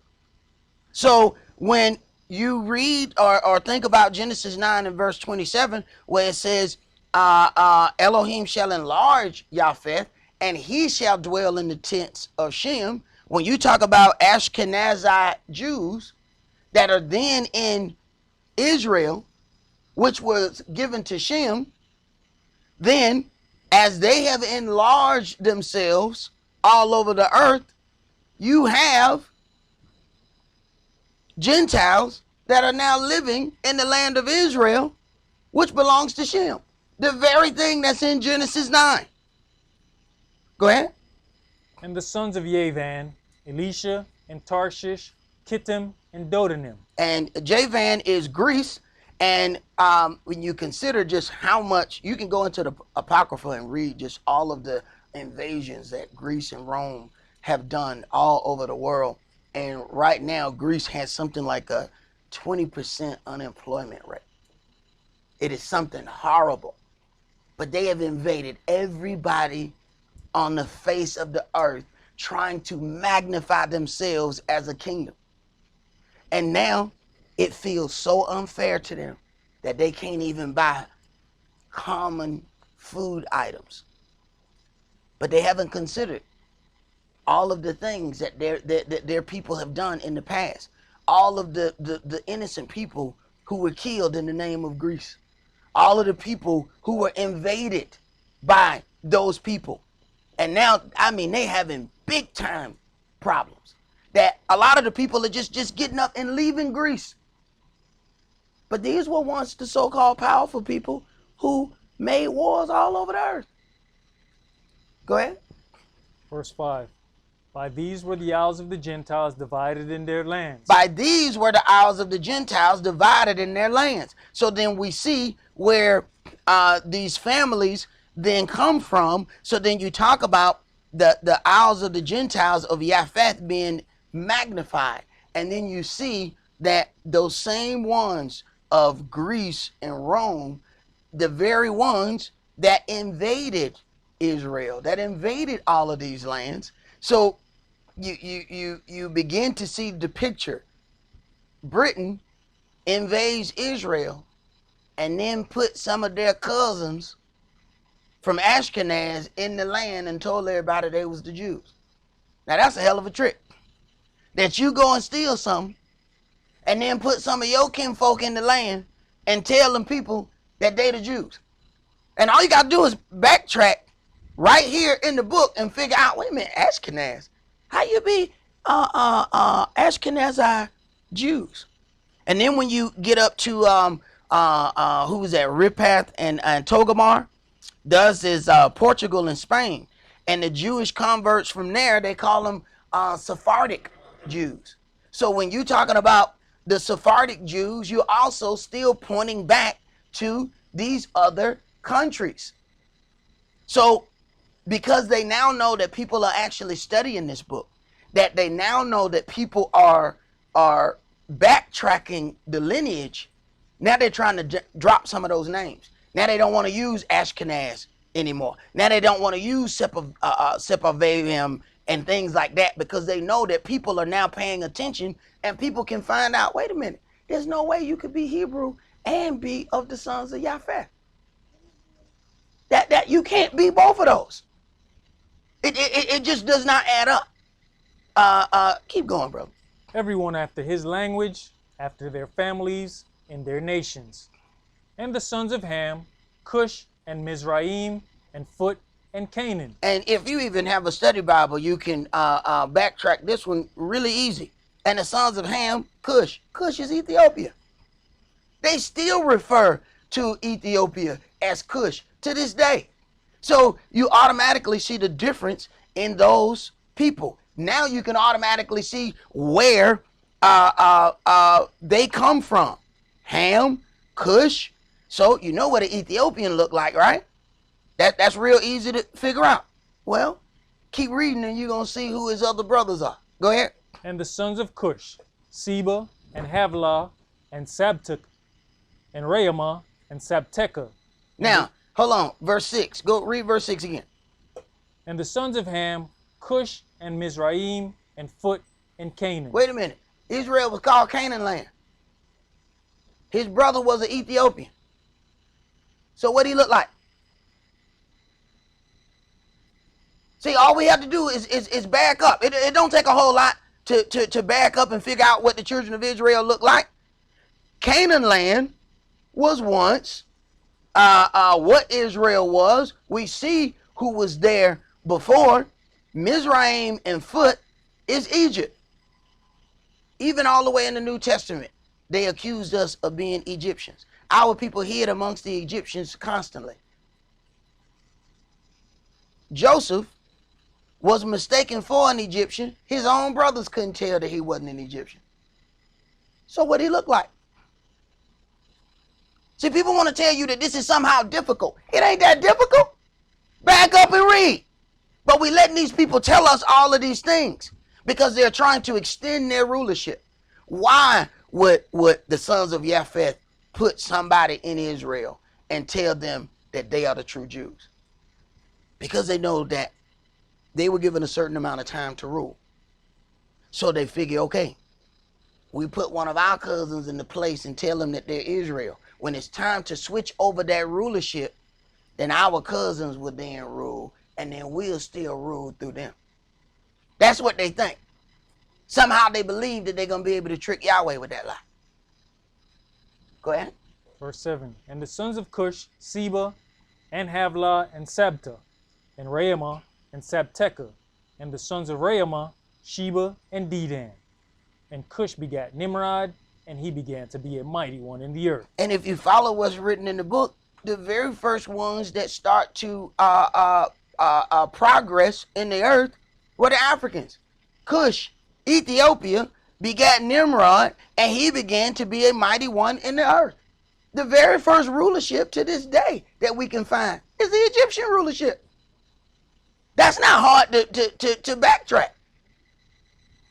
So when you read or think about Genesis 9 and verse 27, where it says, Elohim shall enlarge Japheth, and he shall dwell in the tents of Shem. When you talk about Ashkenazite Jews that are then in Israel, which was given to Shem, then as they have enlarged themselves all over the earth, you have Gentiles that are now living in the land of Israel, which belongs to Shem. The very thing that's in Genesis 9. Go ahead. And the sons of Yavan, Elisha, and Tarshish, Kittim, and Dodanim. And Javan is Greece. And when you consider just how much, you can go into the Apocrypha and read just all of the invasions that Greece and Rome have done all over the world. And right now, Greece has something like a 20% unemployment rate. It is something horrible. But they have invaded everybody on the face of the earth, trying to magnify themselves as a kingdom. And now it feels so unfair to them that they can't even buy common food items. But they haven't considered all of the things that their people have done in the past. All of the innocent people who were killed in the name of Greece. All of the people who were invaded by those people. And now, I mean, they having big time problems. That a lot of the people are just getting up and leaving Greece. But these were once the so-called powerful people who made wars all over the earth. Go ahead. Verse 5. By these were the isles of the Gentiles divided in their lands. By these were the isles of the Gentiles divided in their lands. So then we see where these families then come from. So then you talk about the isles of the Gentiles of Japheth being magnified. And then you see that those same ones of Greece and Rome, the very ones that invaded Israel, that invaded all of these lands. So you begin to see the picture. Britain invades Israel and then put some of their cousins from Ashkenaz in the land and told everybody they was the Jews. Now that's a hell of a trick. That you go and steal something and then put some of your kinfolk in the land and tell them people that they the Jews. And all you got to do is backtrack right here in the book and figure out, wait a minute, Ashkenaz. How you be Ashkenazi Jews? And then when you get up to who was that, Ripath and Togarmah, thus is Portugal and Spain. And the Jewish converts from there, they call them Sephardic Jews. So when you're talking about the Sephardic Jews, you're also still pointing back to these other countries. So because they now know that people are actually studying this book, that they now know that people are backtracking the lineage, now they're trying to drop some of those names. Now they don't want to use Ashkenaz anymore. Now they don't want to use Sepharvaim and things like that, because they know that people are now paying attention and people can find out, wait a minute, there's no way you could be Hebrew and be of the sons of Japheth. That you can't be both of those. It just does not add up. Keep going, bro. Everyone after his language, after their families, and their nations. And the sons of Ham, Cush, and Mizraim, and Phut, and Canaan. And if you even have a study Bible, you can backtrack this one really easy. And the sons of Ham, Cush. Cush is Ethiopia. They still refer to Ethiopia as Cush to this day. So you automatically see the difference in those people. Now you can automatically see where they come from. Ham, Cush. So you know what an Ethiopian look like, right? That's real easy to figure out. Well, keep reading and you're going to see who his other brothers are. Go ahead. And the sons of Cush, Seba, and Havilah, and Sabtek, and Raamah, and Sabteka, Now, hold on. Verse 6. Go read verse 6 again. And the sons of Ham, Cush and Mizraim and Phut and Canaan. Wait a minute. Israel was called Canaan land. His brother was an Ethiopian. So what he look like? See, all we have to do is back up. It don't take a whole lot to back up and figure out what the children of Israel look like. Canaan land was once what Israel was. We see who was there before. Mizraim and Phut is Egypt. Even all the way in the New Testament, they accused us of being Egyptians. Our people hid amongst the Egyptians constantly. Joseph was mistaken for an Egyptian. His own brothers couldn't tell that he wasn't an Egyptian. So what he looked like? See, people want to tell you that this is somehow difficult. It ain't that difficult. Back up and read. But we letting these people tell us all of these things because they're trying to extend their rulership. Why would the sons of Japheth put somebody in Israel and tell them that they are the true Jews? Because they know that they were given a certain amount of time to rule. So they figure, okay, we put one of our cousins in the place and tell them that they're Israel. When it's time to switch over that rulership, then our cousins will then rule, and then we'll still rule through them. That's what they think. Somehow they believe that they're going to be able to trick Yahweh with that lie. Go ahead. Verse 7. And the sons of Cush, Seba, and Havlah, and Sabta, and Raamah, and Sabteka. And the sons of Raamah, Sheba, and Dedan. And Cush begat Nimrod, and he began to be a mighty one in the earth. And if you follow what's written in the book, the very first ones that start to progress in the earth were the Africans. Cush, Ethiopia, begat Nimrod, and he began to be a mighty one in the earth. The very first rulership to this day that we can find is the Egyptian rulership. That's not hard to backtrack.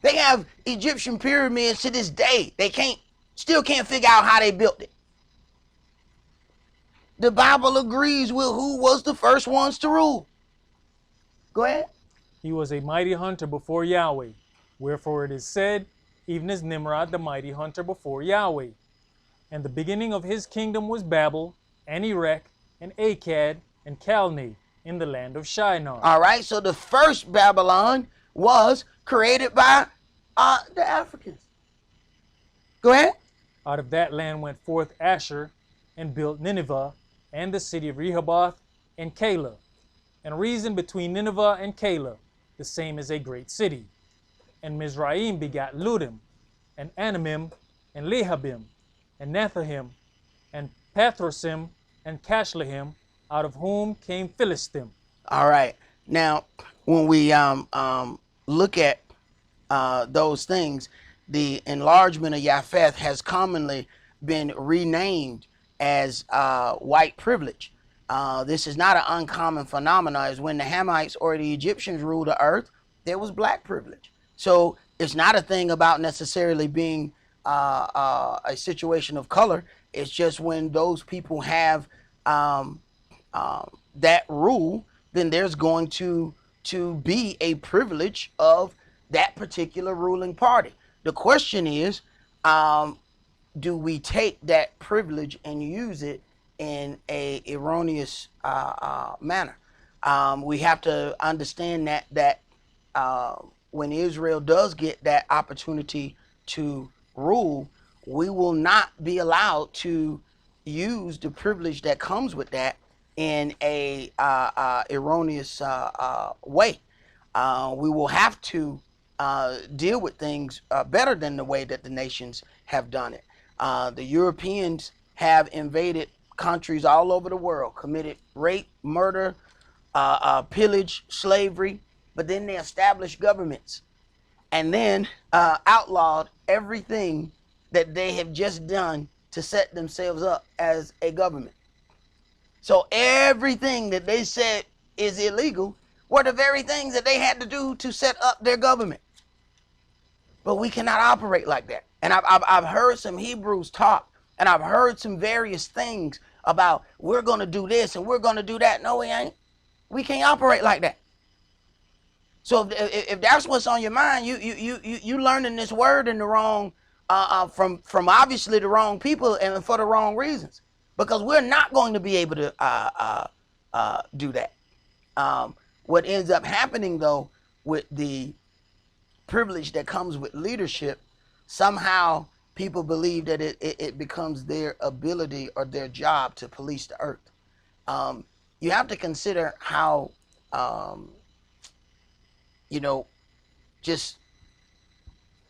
They have Egyptian pyramids to this day. They still can't figure out how they built it. The Bible agrees with who was the first ones to rule. Go ahead. He was a mighty hunter before Yahweh. Wherefore it is said, even as Nimrod the mighty hunter before Yahweh. And the beginning of his kingdom was Babel, and Erech, and Akkad, and Calneh, in the land of Shinar. All right, so the first Babylon was created by the Africans. Go ahead. Out of that land went forth Asher, and built Nineveh, and the city of Rehoboth, and Calah. And reasoned between Nineveh and Calah, the same as a great city. And Mizraim begat Ludim, and Anamim, and Lehabim, and Nathahim, and Pathrosim, and Cashlahim, out of whom came Philistim. All right. Now, when we look at those things, the enlargement of Japheth has commonly been renamed as white privilege. This is not an uncommon phenomenon. As when the Hamites or the Egyptians ruled the earth, there was black privilege. So it's not a thing about necessarily being a situation of color. It's just when those people have that rule, then there's going to be a privilege of that particular ruling party. The question is, do we take that privilege and use it in a erroneous manner? We have to understand that when Israel does get that opportunity to rule, we will not be allowed to use the privilege that comes with that in a erroneous way. We will have to deal with things better than the way that the nations have done it. The Europeans have invaded countries all over the world, committed rape, murder, pillage, slavery, but then they established governments and then outlawed everything that they have just done to set themselves up as a government. So everything that they said is illegal were the very things that they had to do to set up their government. But we cannot operate like that. And I've heard some Hebrews talk, and I've heard some various things about we're going to do this and we're going to do that. No, we ain't. We can't operate like that. So if that's what's on your mind, you learning this word in the wrong, from obviously the wrong people and for the wrong reasons, because we're not going to be able to do that. What ends up happening though with the privilege that comes with leadership, somehow people believe that it becomes their ability or their job to police the earth. You have to consider how, just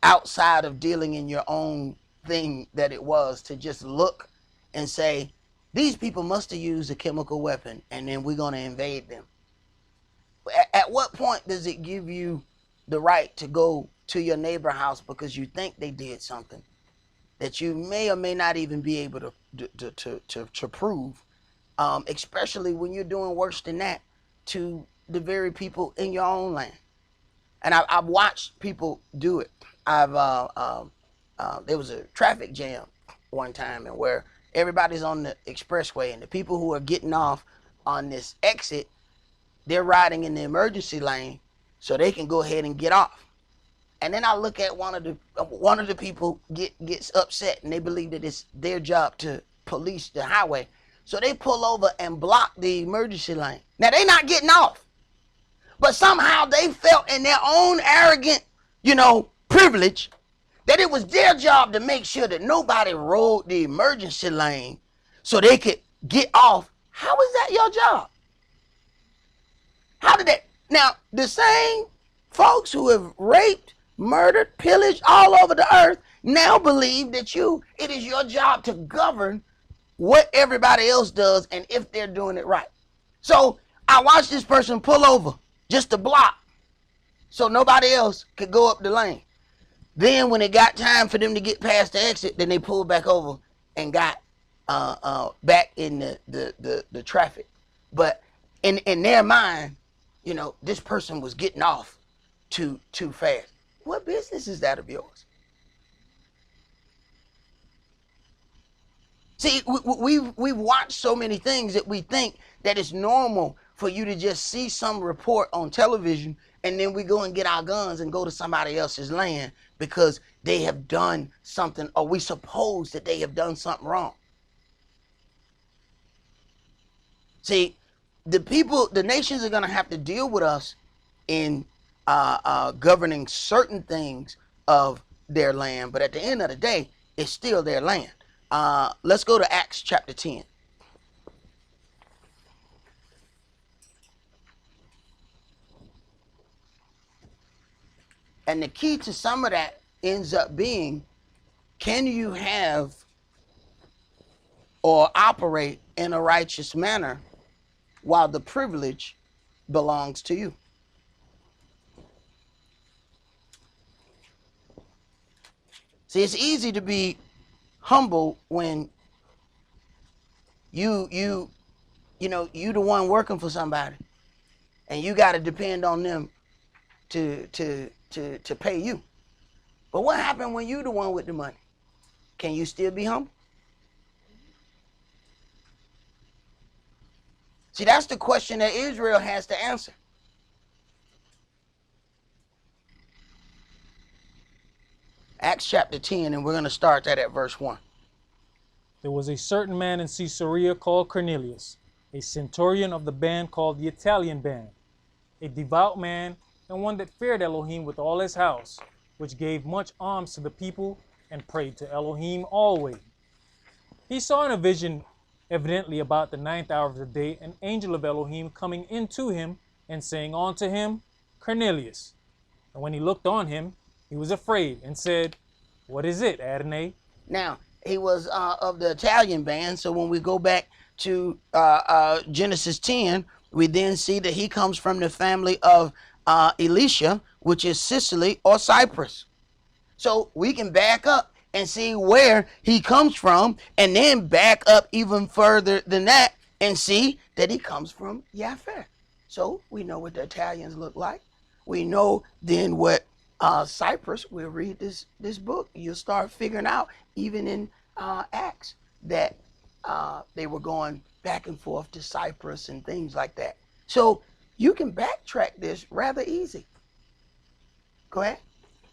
outside of dealing in your own thing that it was to just look and say, these people must have used a chemical weapon and then we're going to invade them. At what point does it give you the right to go to your neighbor's house because you think they did something that you may or may not even be able to prove, especially when you're doing worse than that to the very people in your own land? And I've watched people do it. There was a traffic jam one time, and where everybody's on the expressway, and the people who are getting off on this exit, they're riding in the emergency lane so they can go ahead and get off. And then I look at one of the people gets upset, and they believe that it's their job to police the highway, so they pull over and block the emergency lane. Now they're not getting off, but somehow they felt in their own arrogant, privilege, that it was their job to make sure that nobody rode the emergency lane so they could get off. How is that your job? How did that? Now, the same folks who have raped, murdered, pillaged all over the earth now believe that it is your job to govern what everybody else does and if they're doing it right. So I watched this person pull over just to block so nobody else could go up the lane. Then when it got time for them to get past the exit, then they pulled back over and got back in the traffic. But in their mind, this person was getting off too fast. What business is that of yours? See, we've watched so many things that we think that it's normal for you to just see some report on television and then we go and get our guns and go to somebody else's land because they have done something, or we suppose that they have done something wrong. See, the nations are going to have to deal with us in governing certain things of their land, but at the end of the day, it's still their land. Let's go to Acts chapter 10. And the key to some of that ends up being, can you have or operate in a righteous manner while the privilege belongs to you? See, it's easy to be humble when you the one working for somebody and you got to depend on them to pay you. But what happened when you the one with the money? Can you still be humble? See, that's the question that Israel has to answer. Acts chapter 10, and we're going to start that at verse 1. There was a certain man in Caesarea called Cornelius, a centurion of the band called the Italian band, a devout man and one that feared Elohim with all his house, which gave much alms to the people and prayed to Elohim always. He saw in a vision, evidently about the 9th hour of the day, an angel of Elohim coming into him and saying unto him, Cornelius. And when he looked on him, he was afraid and said, What is it, Adonai? Now, he was of the Italian band, so when we go back to Genesis 10, we then see that he comes from the family of Elisha, which is Sicily or Cyprus. So we can back up and see where he comes from, and then back up even further than that and see that he comes from Yafet. So we know what the Italians look like. We know then what Cyprus. We'll read this book. You'll start figuring out even in Acts that they were going back and forth to Cyprus and things like that. So you can backtrack this rather easy. Go ahead.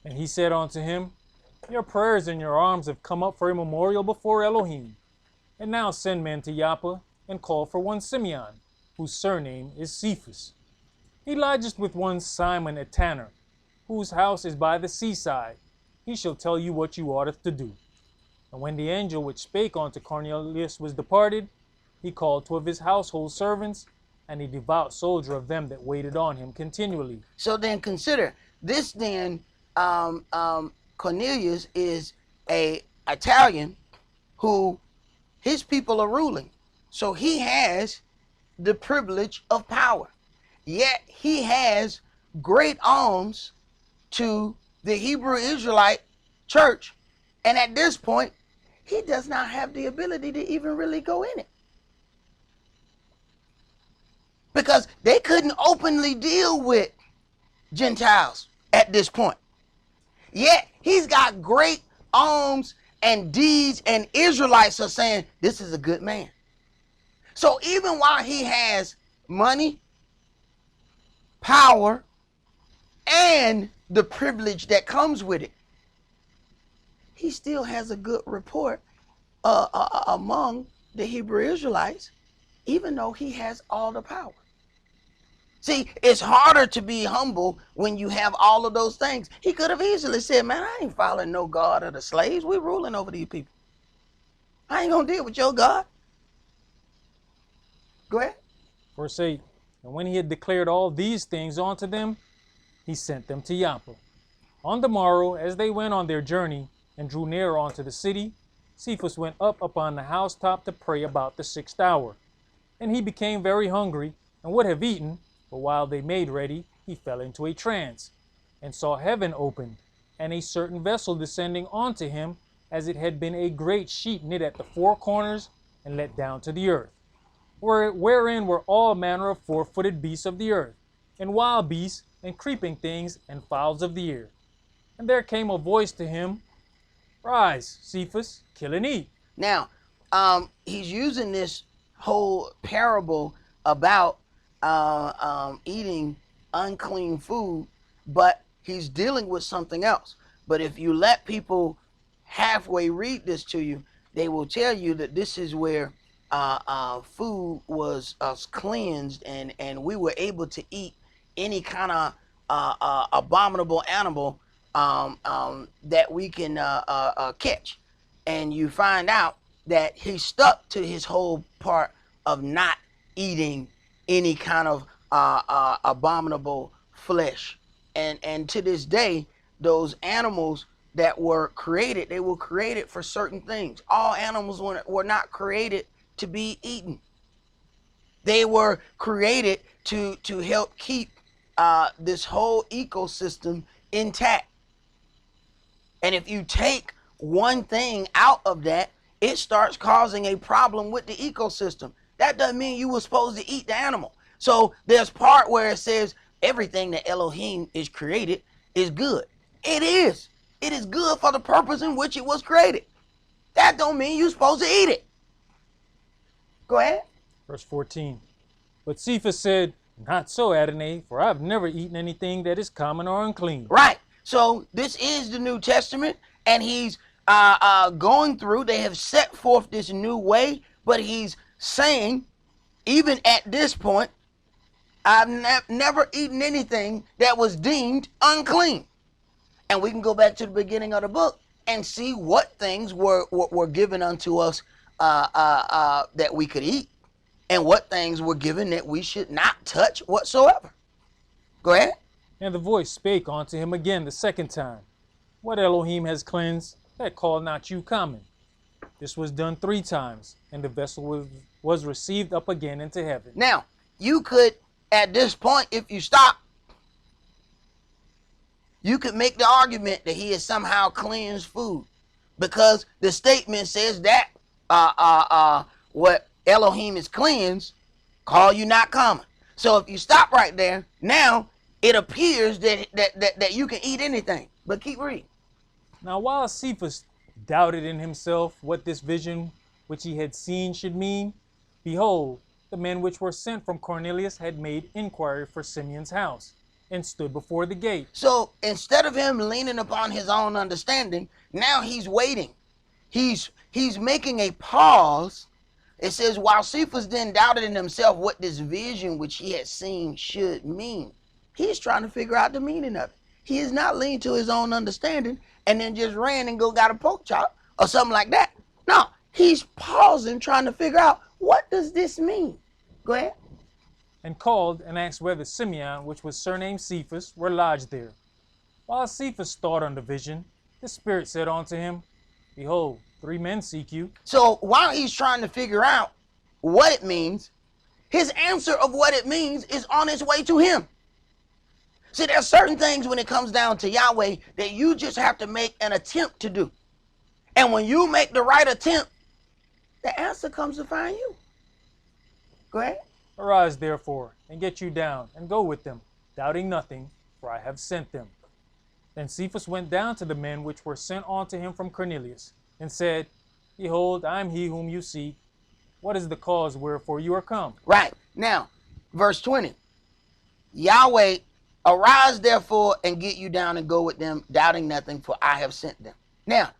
And he said unto him, Your prayers and your arms have come up for a memorial before Elohim. And now send men to Joppa, and call for one Simeon, whose surname is Cephas. He lodgeth with one Simon a tanner, whose house is by the seaside. He shall tell you what you oughteth to do. And when the angel which spake unto Cornelius was departed, he called two of his household servants, and a devout soldier of them that waited on him continually. So then consider this. Then Cornelius is a Italian who his people are ruling. So he has the privilege of power. Yet he has great alms to the Hebrew Israelite church. And at this point, he does not have the ability to even really go in it. Because they couldn't openly deal with Gentiles at this point. Yet he's got great alms and deeds, and Israelites are saying, this is a good man. So even while he has money, power, and the privilege that comes with it, he still has a good report among the Hebrew Israelites, even though he has all the power. See, it's harder to be humble when you have all of those things. He could have easily said, man, I ain't following no God of the slaves. We're ruling over these people. I ain't going to deal with your God. Go ahead. Verse 8, And when he had declared all these things unto them, he sent them to Joppa. On the morrow, as they went on their journey, and drew near unto the city, Cephas went up upon the housetop to pray about the 6th hour. And he became very hungry, and would have eaten, but while they made ready, he fell into a trance, and saw heaven opened, and a certain vessel descending unto him, as it had been a great sheet knit at the 4 corners, and let down to the earth, wherein were all manner of 4-footed beasts of the earth, and wild beasts, and creeping things, and fowls of the air. And there came a voice to him, Rise, Cephas, kill and eat. Now, he's using this whole parable about eating unclean food, but he's dealing with something else. But if you let people halfway read this to you, they will tell you that this is where food was cleansed, and we were able to eat any kind of abominable animal that we can catch. And you find out that he stuck to his whole part of not eating any kind of abominable flesh. And to this day, those animals that were created, they were created for certain things. All animals were not created to be eaten. They were created to help keep this whole ecosystem intact. And if you take one thing out of that, it starts causing a problem with the ecosystem. That doesn't mean you were supposed to eat the animal. So there's part where it says everything that Elohim is created is good. It is. It is good for the purpose in which it was created. That don't mean you're supposed to eat it. Go ahead. Verse 14. But Cephas said, Not so, Adonai, for I have never eaten anything that is common or unclean. Right. So this is the New Testament, and he's going through. They have set forth this new way, but he's saying, even at this point, I've never eaten anything that was deemed unclean. And we can go back to the beginning of the book and see what things were given unto us that we could eat, and what things were given that we should not touch whatsoever. Go ahead. And the voice spake unto him again the 2nd time, What Elohim has cleansed, that call not you common. This was done 3 times, and the vessel was received up again into heaven. Now, you could, at this point, if you stop, you could make the argument that he has somehow cleansed food, because the statement says that what Elohim is cleansed, call you not common. So if you stop right there, now it appears that you can eat anything. But keep reading. Now while Cephas doubted in himself what this vision which he had seen should mean, behold, the men which were sent from Cornelius had made inquiry for Simeon's house, and stood before the gate. So instead of him leaning upon his own understanding, now he's waiting. He's making a pause. It says, while Cephas then doubted in himself what this vision which he had seen should mean. He's trying to figure out the meaning of it. He is not leaning to his own understanding and then just ran and got a pork chop or something like that. No, he's pausing, trying to figure out, what does this mean? Go ahead. And called and asked whether Simeon, which was surnamed Cephas, were lodged there. While Cephas thought on the vision, the Spirit said unto him, behold, 3 men seek you. So while he's trying to figure out what it means, his answer of what it means is on its way to him. See, there's certain things when it comes down to Yahweh that you just have to make an attempt to do. And when you make the right attempt, the answer comes to find you. Go ahead. Arise therefore, and get you down, and go with them, doubting nothing, for I have sent them. Then Cephas went down to the men which were sent unto him from Cornelius, and said, behold, I am he whom you seek. What is the cause wherefore you are come? Right. Now, verse 20. Yahweh, arise therefore and get you down and go with them, doubting nothing, for I have sent them. Now,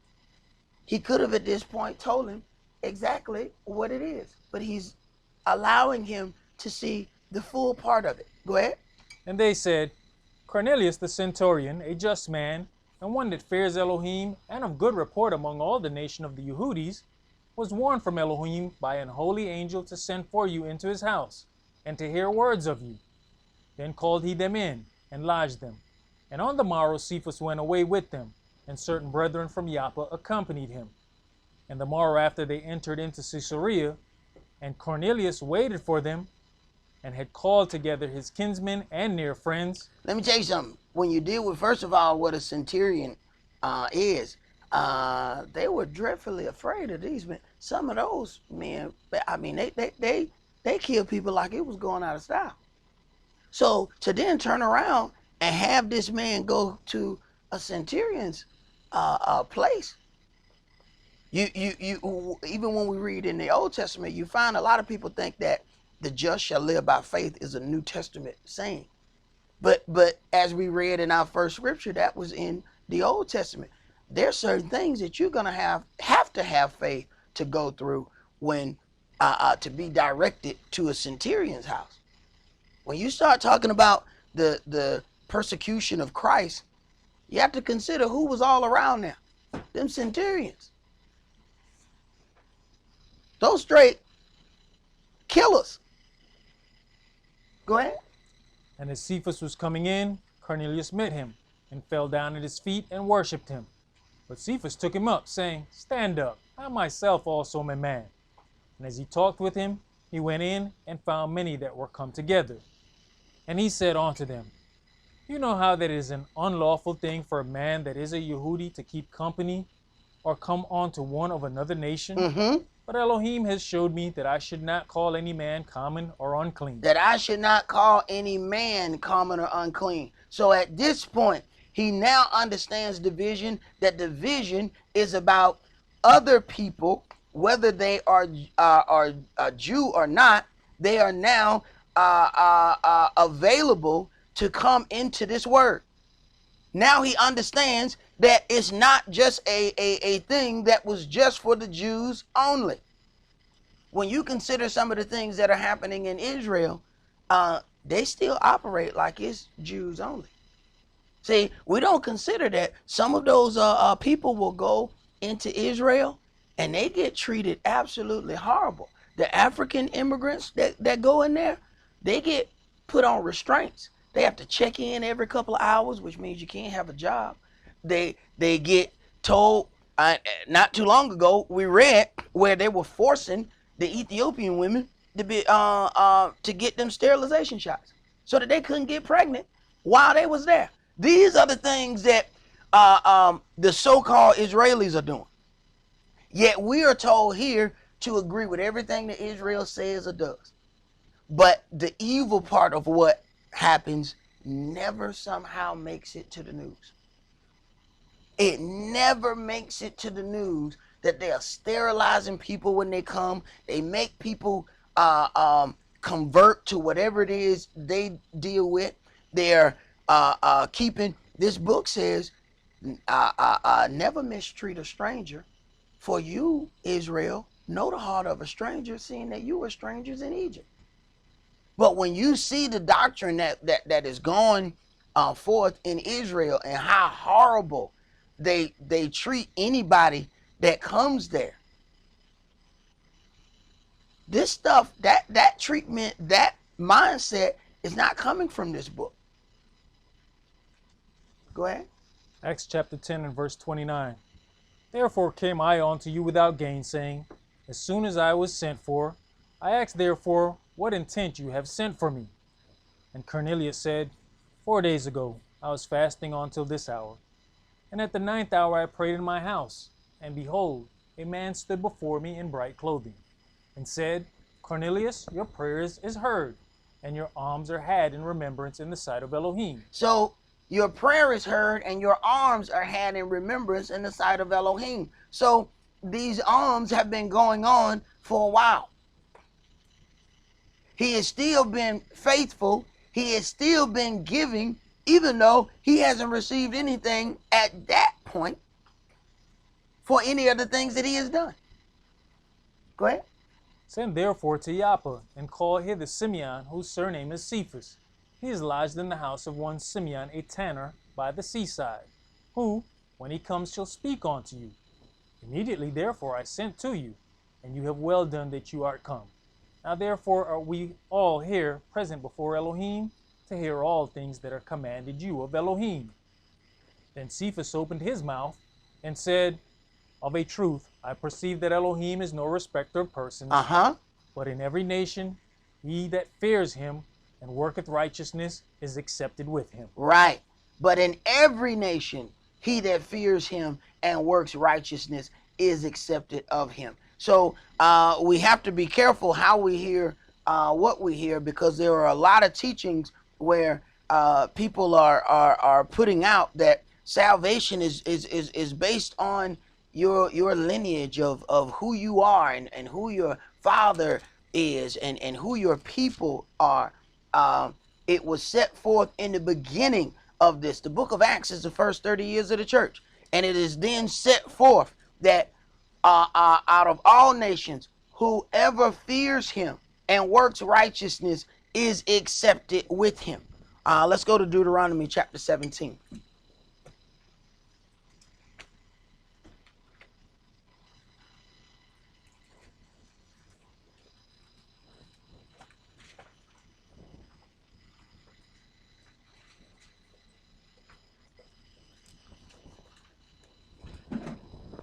he could have at this point told him exactly what it is, but he's allowing him to see the full part of it. Go ahead. And they said, Cornelius the centurion, a just man, and one that fears Elohim, and of good report among all the nation of the Yehudis, was warned from Elohim by an holy angel to send for you into his house, and to hear words of you. Then called he them in, and lodged them. And on the morrow Cephas went away with them, and certain brethren from Joppa accompanied him. And the morrow after they entered into Caesarea, and Cornelius waited for them, and had called together his kinsmen and near friends. Let me tell you something. When you deal with, first of all, what a centurion is, they were dreadfully afraid of these men. Some of those men, I mean, they killed people like it was going out of style. So to then turn around and have this man go to a centurion's place, you even when we read in the Old Testament, you find a lot of people think that the just shall live by faith is a New Testament saying. But as we read in our first scripture, that was in the Old Testament. There's certain things that you're gonna have to have faith to go through when to be directed to a centurion's house. When you start talking about the persecution of Christ, you have to consider who was all around there. Them centurions. Those straight killers. Go ahead. And as Cephas was coming in, Cornelius met him, and fell down at his feet and worshipped him. But Cephas took him up, saying, stand up, I myself also am a man. And as he talked with him, he went in and found many that were come together. And he said unto them, you know how that it is an unlawful thing for a man that is a Yehudi to keep company or come on to one of another nation? Mm-hmm. But Elohim has showed me that I should not call any man common or unclean. That I should not call any man common or unclean. So at this point, he now understands the vision, that the vision is about other people, whether they are a Jew or not. They are now available to come into this word. Now he understands that it's not just a thing that was just for the Jews only. When you consider some of the things that are happening in Israel, they still operate like it's Jews only. See, we don't consider that some of those people will go into Israel and they get treated absolutely horrible. The African immigrants that go in there, they get put on restraints. They have to check in every couple of hours, which means you can't have a job. They get told, not too long ago, we read where they were forcing the Ethiopian women to be to get them sterilization shots so that they couldn't get pregnant while they was there. These are the things that the so-called Israelis are doing. Yet we are told here to agree with everything that Israel says or does. But the evil part of what happens never somehow makes it to the news. It never makes it to the news that they are sterilizing people when they come. They make people convert to whatever it is they deal with. They're keeping, this book says, never mistreat a stranger. For you, Israel, know the heart of a stranger, seeing that you were strangers in Egypt. But when you see the doctrine that is going forth in Israel, and how horrible they treat anybody that comes there, this stuff, that treatment, that mindset is not coming from this book. Go ahead. Acts chapter 10 and verse 29. Therefore came I unto you without gainsaying, as soon as I was sent for. I asked therefore what intent you have sent for me. And Cornelius said, 4 days ago I was fasting until this hour. And at the 9th hour I prayed in my house, and behold, a man stood before me in bright clothing, and said, Cornelius, your prayer is heard, and your alms are had in remembrance in the sight of Elohim. So your prayer is heard, and your alms are had in remembrance in the sight of Elohim. So these alms have been going on for a while. He has still been faithful. He has still been giving, even though he hasn't received anything at that point for any of the things that he has done. Go ahead. Send therefore to Joppa, and call hither Simeon, whose surname is Cephas. He is lodged in the house of one Simeon, a tanner, by the seaside, who, when he comes, shall speak unto you. Immediately therefore I sent to you, and you have well done that you art come. Now therefore are we all here present before Elohim, to hear all things that are commanded you of Elohim. Then Cephas opened his mouth, and said, Of a truth I perceive that Elohim is no respecter of persons, but in every nation he that fears him and worketh righteousness is accepted with him. Right. But in every nation, he that fears him and works righteousness is accepted of him. So we have to be careful how we hear what we hear, because there are a lot of teachings where people are putting out that salvation is based on your lineage of who you are and who your father is and who your people are. It was set forth in the beginning of this. The book of Acts is the first 30 years of the church. And it is then set forth that out of all nations, whoever fears him and works righteousness is accepted with him. Let's go to Deuteronomy chapter 17.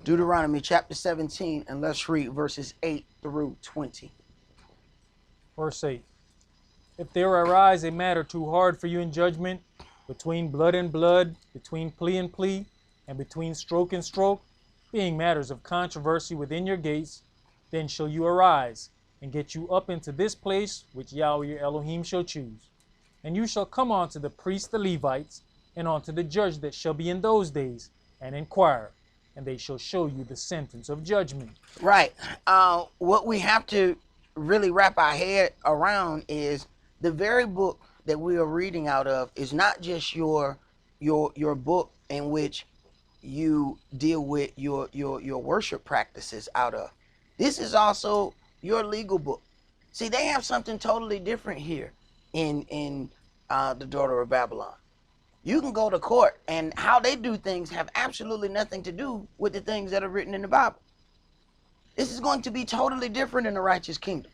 Deuteronomy chapter 17, and let's read verses 8 through 20. Verse 8. If there arise a matter too hard for you in judgment, between blood and blood, between plea and plea, and between stroke and stroke, being matters of controversy within your gates, then shall you arise, and get you up into this place which Yahweh your Elohim shall choose. And you shall come unto the priests the Levites, and unto the judge that shall be in those days, and inquire, and they shall show you the sentence of judgment. Right. What we have to really wrap our head around is the very book that we are reading out of is not just your book in which you deal with your worship practices out of. This is also your legal book. See, they have something totally different here in the daughter of Babylon. You can go to court, and how they do things have absolutely nothing to do with the things that are written in the Bible. This is going to be totally different in the righteous kingdom.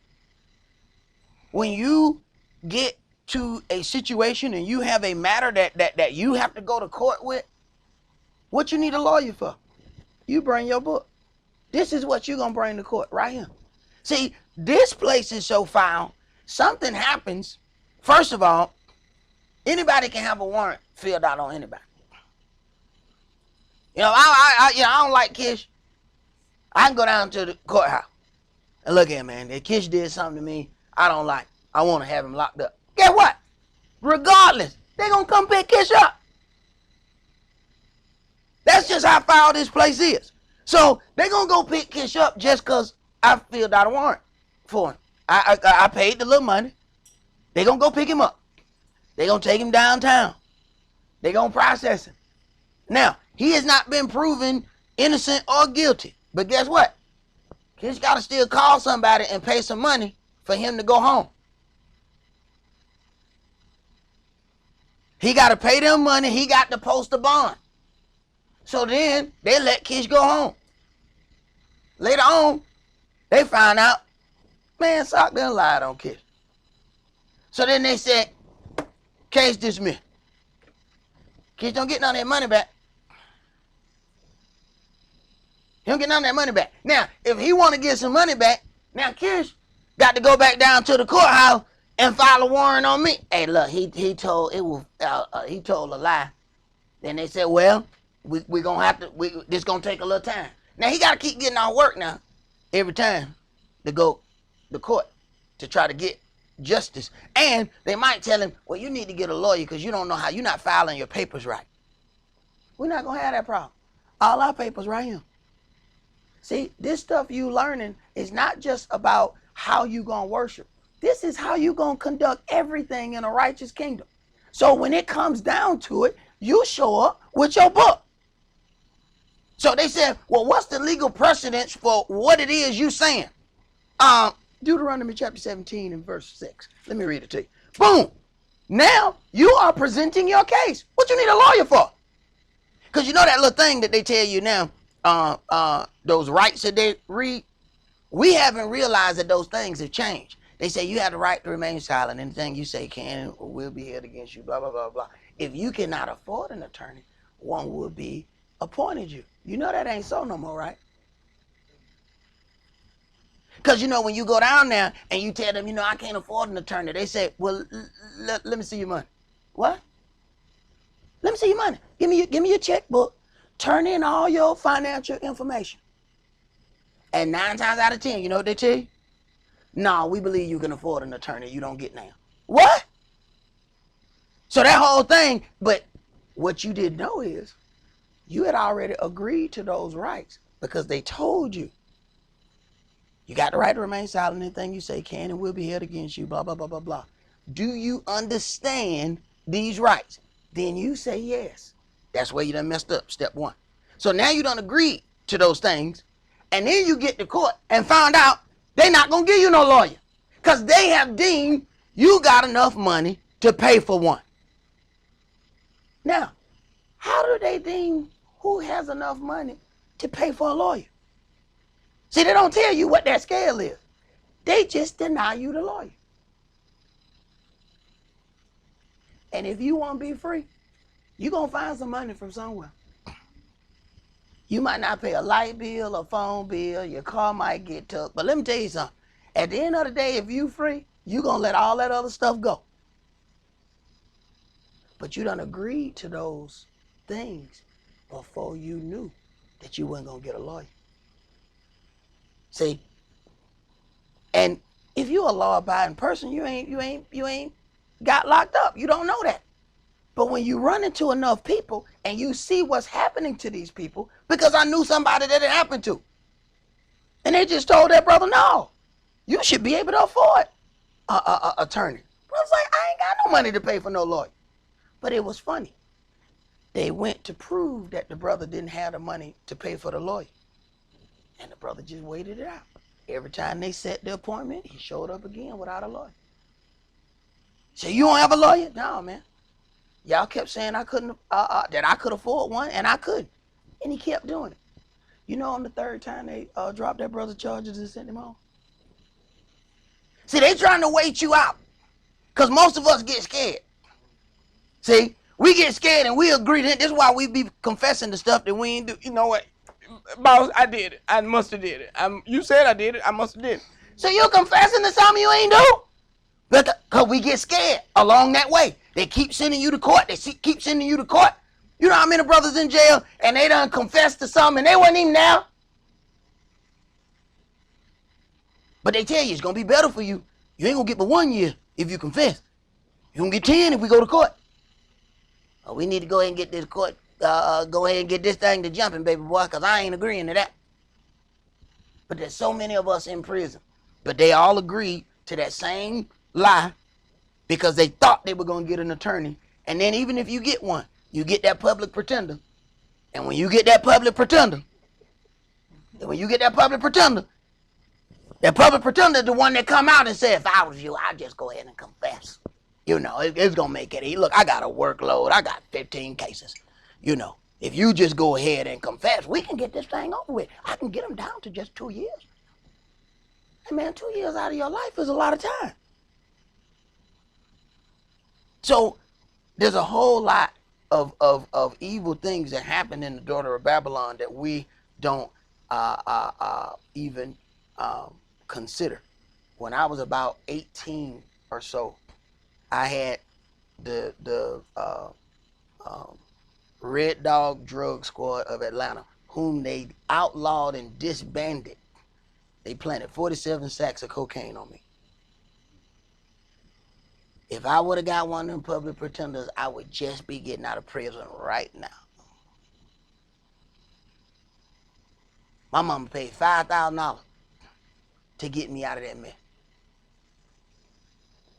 When you get to a situation and you have a matter that you have to go to court with, what you need a lawyer for? You bring your book. This is what you're going to bring to court right here. See, this place is so foul. Something happens. First of all, anybody can have a warrant filled out on anybody. You know, I don't like Kish. I can go down to the courthouse and look at, man, if Kish did something to me I don't like, I want to have him locked up. Guess what? Regardless, they're going to come pick Kish up. That's just how foul this place is. So they're going to go pick Kish up just because I filled out a warrant for him. I paid the little money. They're going to go pick him up. They're going to take him downtown. They're going to process him. Now, he has not been proven innocent or guilty. But guess what? Kish got to still call somebody and pay some money for him to go home. He got to pay them money. He got to post a bond. So then they let Kish go home. Later on, they found out, man, Sock done lied on Kish. So then they said, case dismissed. Kish don't get none of that money back. He don't get none of that money back. Now, if he want to get some money back, now Kish got to go back down to the courthouse and file a warrant on me. Hey, look, he told a lie. Then they said, well, we gonna have to. This gonna take a little time. Now he gotta keep getting our work now, every time to go to court to try to get justice. And they might tell him, well, you need to get a lawyer because you don't know how you're not filing your papers right. We're not gonna have that problem. All our papers right here. See, this stuff you learning is not just about how you gonna worship. This is how you gonna conduct everything in a righteous kingdom. So when it comes down to it, you show up with your book. So they said, well, what's the legal precedence for what it is you saying? Deuteronomy chapter 17 and verse 6. Let me read it to you. Boom. Now you are presenting your case. What you need a lawyer for? Because you know that little thing that they tell you now, those rights that they read, we haven't realized that those things have changed. They say you have the right to remain silent. Anything you say can or will be held against you, blah, blah, blah, blah. If you cannot afford an attorney, one will be appointed you. You know that ain't so no more, right? Because, you know, when you go down there and you tell them, you know, I can't afford an attorney, they say, well, let me see your money. What? Let me see your money. Give me your checkbook. Turn in all your financial information. And 9 times out of 10, you know what they tell you? No, we believe you can afford an attorney. You don't get now. What? So that whole thing, but what you didn't know is you had already agreed to those rights because they told you. You got the right to remain silent. Anything you say can and will be held against you, blah, blah, blah, blah, blah. Do you understand these rights? Then you say yes. That's where you done messed up, step 1. So now you done agreed to those things, and then you get to court and found out they're not going to give you no lawyer because they have deemed you got enough money to pay for one. Now, how do they deem who has enough money to pay for a lawyer? See, they don't tell you what that scale is. They just deny you the lawyer. And if you want to be free, you're going to find some money from somewhere. You might not pay a light bill, a phone bill, your car might get took. But let me tell you something. At the end of the day, if you free, you're going to let all that other stuff go. But you done agreed to those things before you knew that you weren't going to get a lawyer. See? And if you're a law-abiding person, you ain't got locked up. You don't know that. But when you run into enough people and you see what's happening to these people, because I knew somebody that it happened to, and they just told that brother, no, you should be able to afford an attorney. Brother's like, I ain't got no money to pay for no lawyer. But it was funny. They went to prove that the brother didn't have the money to pay for the lawyer. And the brother just waited it out. Every time they set the appointment, he showed up again without a lawyer. So you don't have a lawyer? No, man. Y'all kept saying I couldn't, that I could afford one, and I couldn't. And he kept doing it. You know, on the 3rd time they dropped that brother's charges and sent him home. See, they trying to wait you out. Because most of us get scared. See, we get scared and we agree. This is why we be confessing the stuff that we ain't do. You know what, boss? I did it. I must have did it. You said I did it. I must have did it. So you're confessing to something you ain't do? Because we get scared along that way. They keep sending you to court. They keep sending you to court. You know how many brothers in jail and they done confessed to something and they wasn't even there? But they tell you it's going to be better for you. You ain't going to get but 1 year if you confess. You're going to get 10 if we go to court. Oh, we need to go ahead and get this court go ahead and get this thing to jumping, baby boy, because I ain't agreeing to that. But there's so many of us in prison. But they all agreed to that same lie because they thought they were going to get an attorney. And then even if you get one, you get that public pretender. And when you get that public pretender, that public pretender is the one that come out and say, if I was you, I'd just go ahead and confess. You know, it's going to make it easy. Look, I got a workload. I got 15 cases. You know, if you just go ahead and confess, we can get this thing over with. I can get them down to just 2 years. Hey, man, 2 years out of your life is a lot of time. So there's a whole lot of evil things that happen in the daughter of Babylon that we don't even consider. When I was about 18 or so, I had the Red Dog Drug Squad of Atlanta, whom they outlawed and disbanded. They planted 47 sacks of cocaine on me. If I would have got one of them public pretenders, I would just be getting out of prison right now. My mama paid $5,000 to get me out of that mess.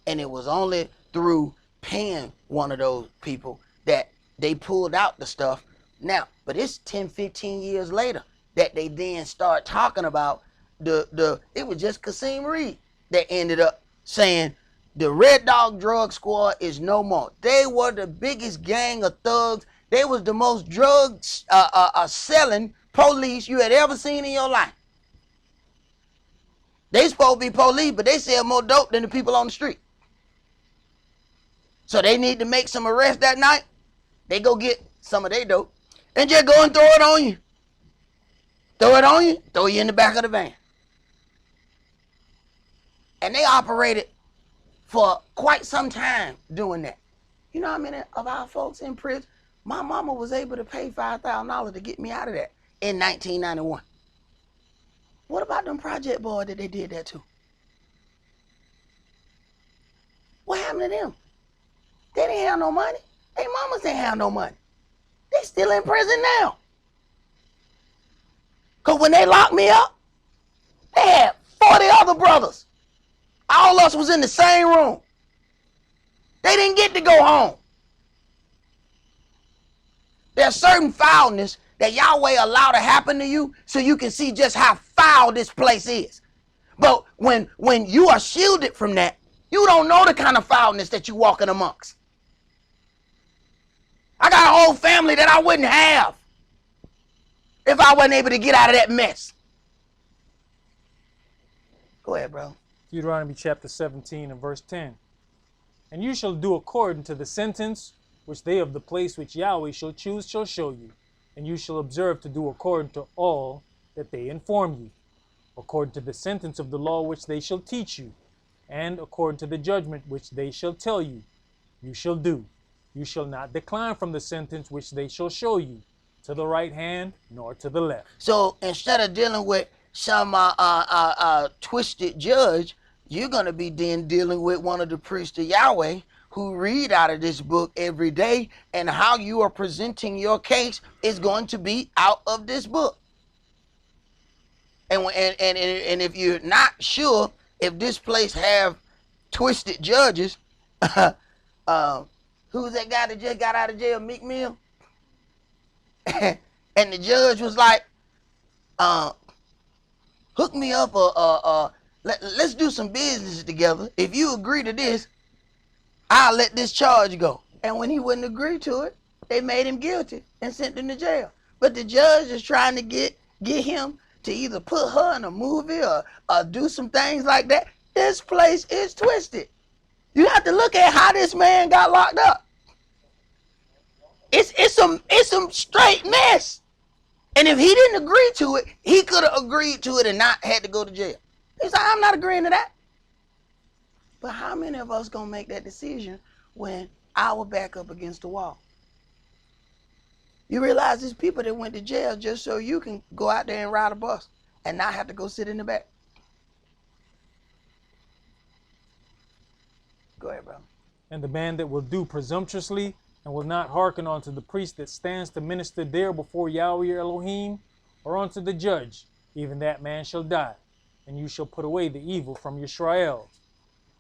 And it was only through paying one of those people that they pulled out the stuff. Now, but it's 10, 15 years later that they then start talking about it was just Kasim Reed that ended up saying the Red Dog Drug Squad is no more. They were the biggest gang of thugs. They was the most drugs selling police you had ever seen in your life. They supposed to be police, but they sell more dope than the people on the street. So they need to make some arrests that night. They go get some of their dope and just go and throw it on you. Throw you in the back of the van. And they operated for quite some time doing that. You know how many of our folks in prison? My mama was able to pay $5,000 to get me out of that in 1991. What about them project boys that they did that to? What happened to them? They didn't have no money. Their mamas didn't have no money. They still in prison now. Because when they locked me up, they had 40 other brothers. All of us was in the same room. They didn't get to go home. There's certain foulness that Yahweh allowed to happen to you so you can see just how foul this place is. But when you are shielded from that, you don't know the kind of foulness that you're walking amongst. I got a whole family that I wouldn't have if I wasn't able to get out of that mess. Go ahead, bro. Deuteronomy chapter 17 and verse 10. And you shall do according to the sentence which they of the place which Yahweh shall choose shall show you. And you shall observe to do according to all that they inform you, according to the sentence of the law which they shall teach you, and according to the judgment which they shall tell you, you shall do. You shall not decline from the sentence which they shall show you, to the right hand nor to the left. So instead of dealing with some twisted judge, you're going to be then dealing with one of the priests of Yahweh who read out of this book every day, and how you are presenting your case is going to be out of this book. And if you're not sure if this place have twisted judges, who's that guy that just got out of jail, Meek Mill? And the judge was like, hook me up, let's do some business together. If you agree to this, I'll let this charge go. And when he wouldn't agree to it, they made him guilty and sent him to jail. But the judge is trying to get him to either put her in a movie or do some things like that. This place is twisted. You have to look at how this man got locked up. It's some straight mess. And if he didn't agree to it, he could have agreed to it and not had to go to jail. He's like, I'm not agreeing to that. But how many of us gonna make that decision when our back up against the wall? You realize there's people that went to jail just so you can go out there and ride a bus and not have to go sit in the back. Go ahead, bro. And the man that will do presumptuously and will not hearken unto the priest that stands to minister there before Yahweh your Elohim, or unto the judge, even that man shall die, and you shall put away the evil from Yisrael.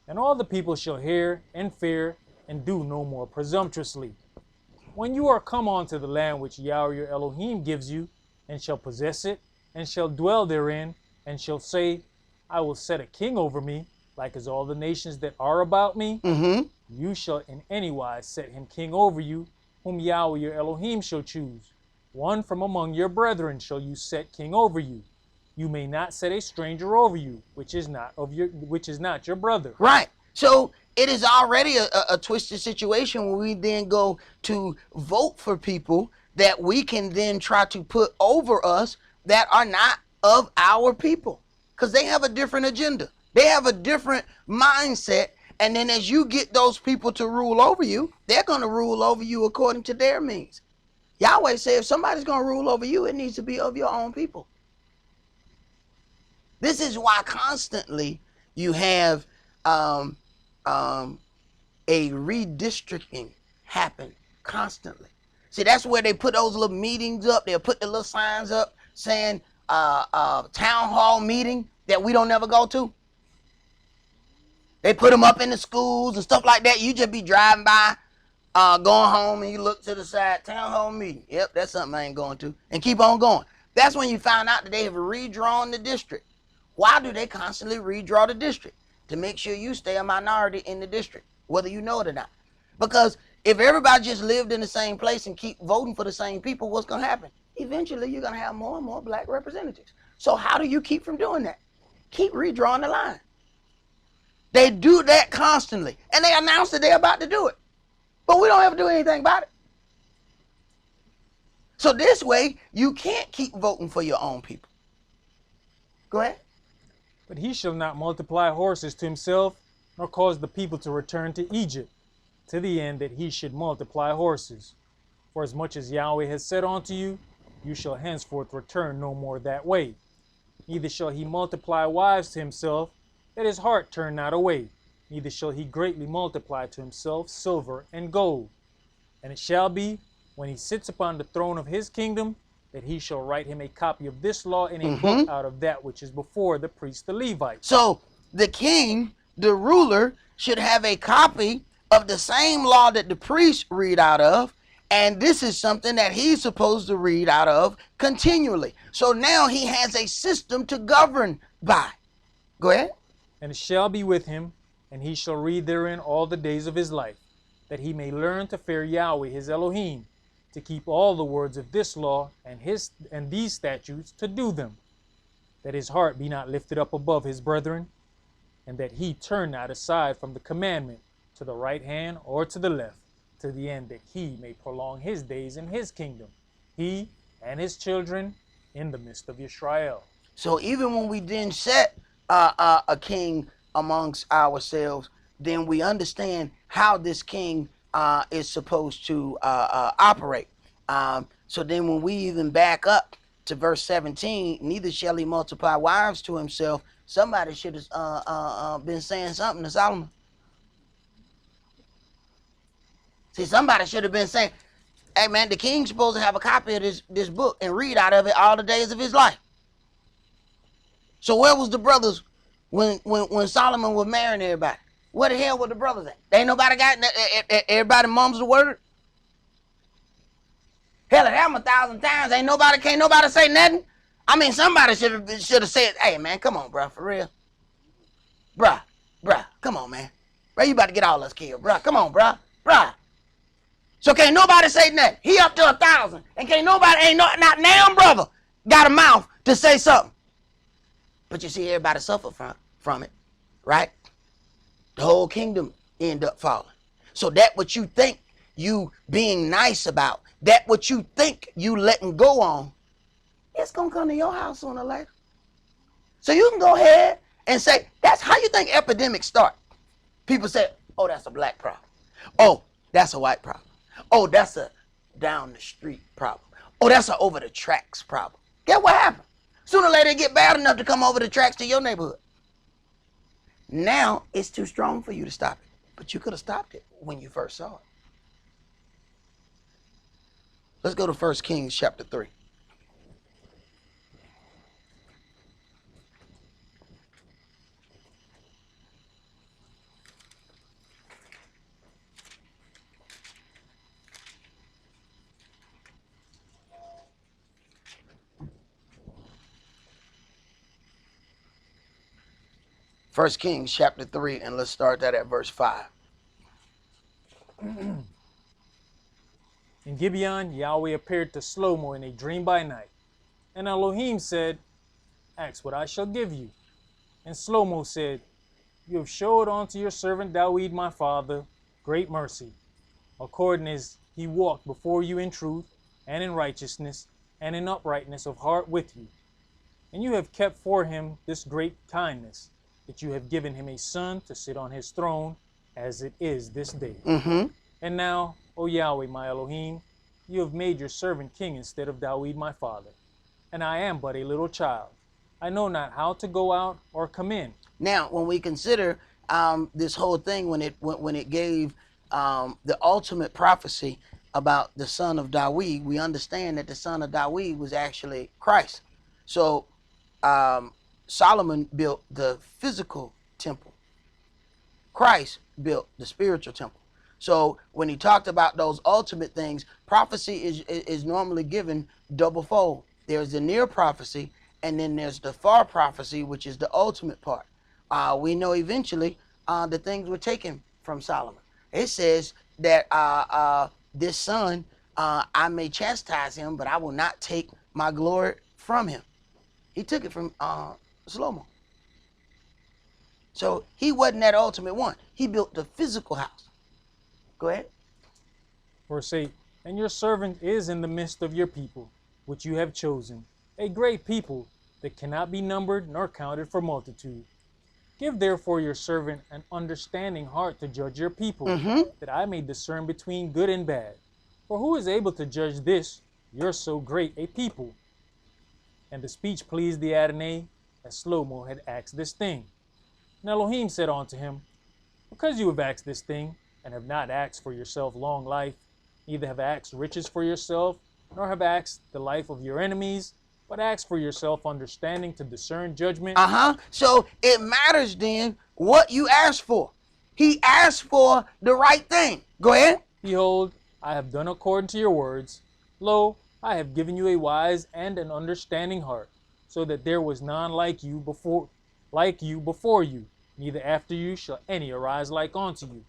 And all the people shall hear and fear, and do no more presumptuously. When you are come unto the land which Yahweh your Elohim gives you, and shall possess it, and shall dwell therein, and shall say, I will set a king over me, like as all the nations that are about me, you shall in any wise set him king over you, whom Yahweh your Elohim shall choose. One from among your brethren shall you set king over you. You may not set a stranger over you, which is not your brother. Right. So it is already a twisted situation when we then go to vote for people that we can then try to put over us that are not of our people, because they have a different agenda. They have a different mindset. And then as you get those people to rule over you, they're going to rule over you according to their means. Yahweh said if somebody's going to rule over you, it needs to be of your own people. This is why constantly you have a redistricting happen constantly. See, that's where they put those little meetings up. They'll put the little signs up saying town hall meeting that we don't never go to. They put them up in the schools and stuff like that. You just be driving by, going home, and you look to the side, town hall meeting. Yep, that's something I ain't going to. And keep on going. That's when you find out that they have redrawn the district. Why do they constantly redraw the district? To make sure you stay a minority in the district, whether you know it or not. Because if everybody just lived in the same place and keep voting for the same people, what's going to happen? Eventually, you're going to have more and more black representatives. So how do you keep from doing that? Keep redrawing the line. They do that constantly. And they announce that they're about to do it. But we don't have to do anything about it. So this way, you can't keep voting for your own people. Go ahead. But he shall not multiply horses to himself, nor cause the people to return to Egypt, to the end that he should multiply horses. For as much as Yahweh has said unto you, you shall henceforth return no more that way. Neither shall he multiply wives to himself, that his heart turn not away. Neither shall he greatly multiply to himself silver and gold. And it shall be, when he sits upon the throne of his kingdom, that he shall write him a copy of this law in a book out of that which is before the priest the Levite. So the king, the ruler, should have a copy of the same law that the priests read out of, and this is something that he's supposed to read out of continually. So now he has a system to govern by. Go ahead. And it shall be with him, and he shall read therein all the days of his life, that he may learn to fear Yahweh his Elohim, to keep all the words of this law and these statutes, to do them, that his heart be not lifted up above his brethren, and that he turn not aside from the commandment to the right hand or to the left, to the end that he may prolong his days in his kingdom, he and his children in the midst of Israel. So even when we then set a king amongst ourselves, then we understand how this king is supposed to operate. So then when we even back up to verse 17, neither shall he multiply wives to himself. Somebody should have been saying something to Solomon. See, somebody should have been saying, hey man, the king's supposed to have a copy of this book and read out of it all the days of his life. So where was the brothers when Solomon was marrying everybody? Where the hell were the brothers at? Ain't nobody got, everybody mumbles the word. Hell, it happened 1,000 times. Can't nobody say nothing. I mean, somebody should have said, hey man, come on, bro, for real. Bruh, come on, man. Bro, you about to get all us killed, bruh. Come on, bruh. So can't nobody say nothing. He up to 1,000. And can't nobody, not now, brother, got a mouth to say something. But you see, everybody suffer from it, right? The whole kingdom end up falling. So that what you think you being nice about, that what you think you letting go on, it's going to come to your house sooner or later. So you can go ahead and say, that's how you think epidemics start. People say, oh, that's a black problem. Oh, that's a white problem. Oh, that's a down the street problem. Oh, that's a over the tracks problem. Guess what happened? Sooner or later it get bad enough to come over the tracks to your neighborhood. Now it's too strong for you to stop it. But you could have stopped it when you first saw it. Let's go to 1 Kings chapter 3. First Kings chapter 3, and let's start that at verse 5. In Gibeon, Yahweh appeared to Shlomo in a dream by night. And Elohim said, Ask what I shall give you. And Shlomo said, You have showed unto your servant Dawid my father great mercy, according as he walked before you in truth, and in righteousness, and in uprightness of heart with you. And you have kept for him this great kindness, that you have given him a son to sit on his throne, as it is this day. And now, O Yahweh my Elohim, you have made your servant king instead of Dawid my father. And I am but a little child. I know not how to go out or come in. Now, when we consider this whole thing, when it gave the ultimate prophecy about the son of Dawid, we understand that the son of Dawid was actually Christ. So Solomon built the physical temple. Christ built the spiritual temple. So when he talked about those ultimate things, prophecy is normally given double fold. There's the near prophecy, and then there's the far prophecy, which is the ultimate part. We know eventually the things were taken from Solomon. It says that this son, I may chastise him, but I will not take my glory from him. He took it from Shlomo. So he wasn't that ultimate one. He built the physical house. Go ahead. Verse 8, And your servant is in the midst of your people, which you have chosen, a great people that cannot be numbered nor counted for multitude. Give therefore your servant an understanding heart to judge your people, that I may discern between good and bad. For who is able to judge this, your so great a people? And the speech pleased the Adonai, as Shlomo had asked this thing. And Elohim said unto him, Because you have asked this thing, and have not asked for yourself long life, neither have asked riches for yourself, nor have asked the life of your enemies, but ask for yourself understanding to discern judgment. So it matters then what you ask for. He asked for the right thing. Go ahead. Behold, I have done according to your words. Lo, I have given you a wise and an understanding heart, so that there was none like you before you, neither after you shall any arise like unto you.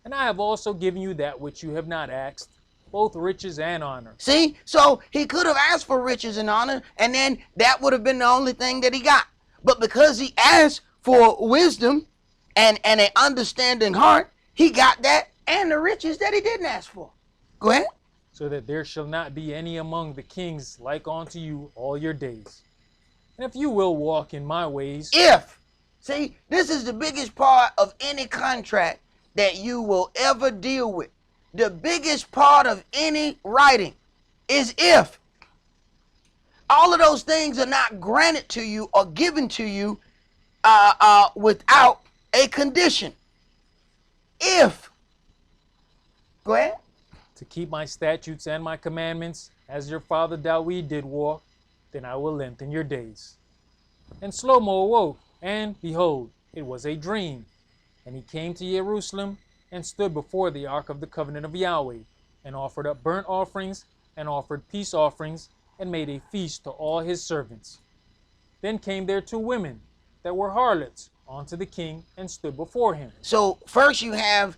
And I have also given you that which you have not asked, both riches and honor. See, so he could have asked for riches and honor, and then that would have been the only thing that he got. But because he asked for wisdom and an understanding heart, he got that and the riches that he didn't ask for. Go ahead. So that there shall not be any among the kings like unto you all your days. And if you will walk in my ways. See, this is the biggest part of any contract that you will ever deal with. The biggest part of any writing is if. All of those things are not granted to you or given to you without a condition. If. Go ahead. To keep my statutes and my commandments, as your father Dawid did walk, then I will lengthen your days. And Shlomo awoke, and behold, it was a dream. And he came to Jerusalem, and stood before the ark of the covenant of Yahweh, and offered up burnt offerings, and offered peace offerings, and made a feast to all his servants. Then came there 2 women that were harlots unto the king, and stood before him. So first you have,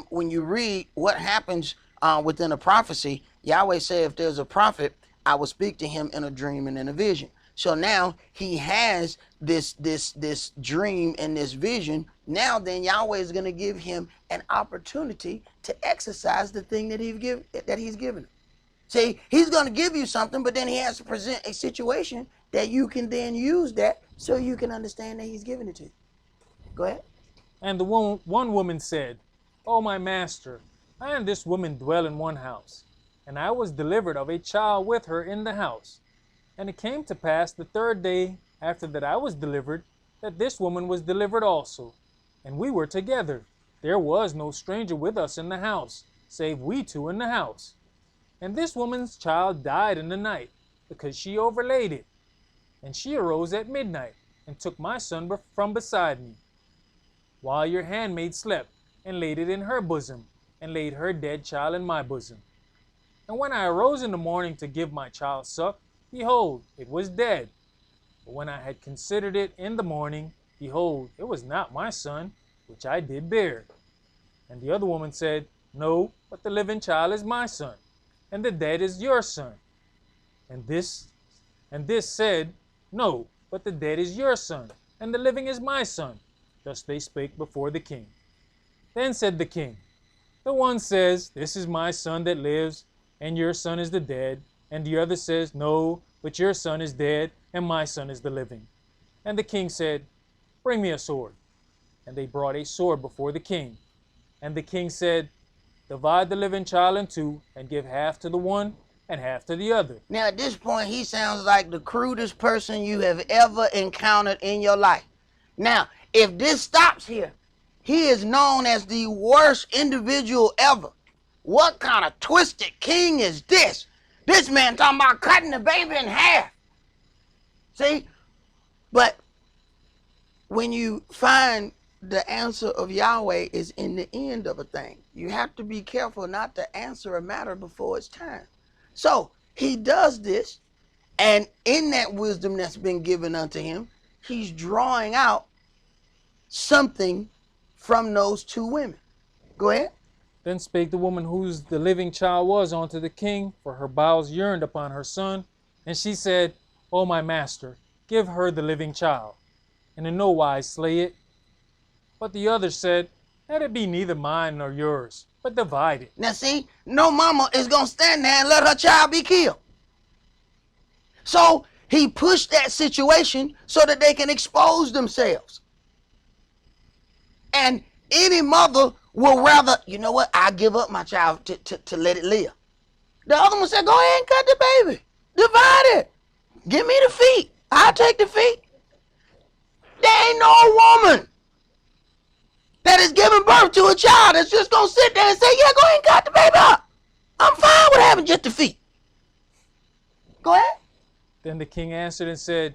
when you read what happens within a prophecy, Yahweh said, if there's a prophet, I will speak to him in a dream and in a vision. So now he has this dream and this vision. Now then Yahweh is going to give him an opportunity to exercise the thing that he's given him. See, he's going to give you something, but then he has to present a situation that you can then use that so you can understand that he's giving it to you. Go ahead. And the one woman said, O my master, I and this woman dwell in one house, and I was delivered of a child with her in the house. And it came to pass the 3rd day after that I was delivered, that this woman was delivered also. And we were together. There was no stranger with us in the house, save we 2 in the house. And this woman's child died in the night, because she overlaid it. And she arose at midnight, and took my son from beside me, while your handmaid slept, and laid it in her bosom, and laid her dead child in my bosom. And when I arose in the morning to give my child suck, behold, it was dead. But when I had considered it in the morning, behold, it was not my son, which I did bear. And the other woman said, No, but the living child is my son, and the dead is your son. And this said, No, but the dead is your son, and the living is my son. Thus they spake before the king. Then said the king, The one says, This is my son that lives, and your son is the dead. And the other says, No, but your son is dead, and my son is the living. And the king said, Bring me a sword. And they brought a sword before the king. And the king said, Divide the living child in two, and give half to the one and half to the other. Now, at this point, he sounds like the crudest person you have ever encountered in your life. Now, if this stops here, he is known as the worst individual ever. What kind of twisted king is this? This man talking about cutting the baby in half. See? But when you find the answer of Yahweh is in the end of a thing, you have to be careful not to answer a matter before it's time. So he does this, and in that wisdom that's been given unto him, he's drawing out something from those two women. Go ahead. Then spake the woman whose the living child was unto the king, for her bowels yearned upon her son. And she said, O my master, give her the living child, and in no wise slay it. But the other said, Let it be neither mine nor yours, but divide it. Now see, no mama is going to stand there and let her child be killed. So he pushed that situation so that they can expose themselves. And any mother will rather, you know what, I'll give up my child to let it live. The other one said, Go ahead and cut the baby. Divide it. Give me the feet. I'll take the feet. There ain't no woman that is giving birth to a child that's just going to sit there and say, Yeah, go ahead and cut the baby up. I'm fine with having just the feet. Go ahead. Then the king answered and said,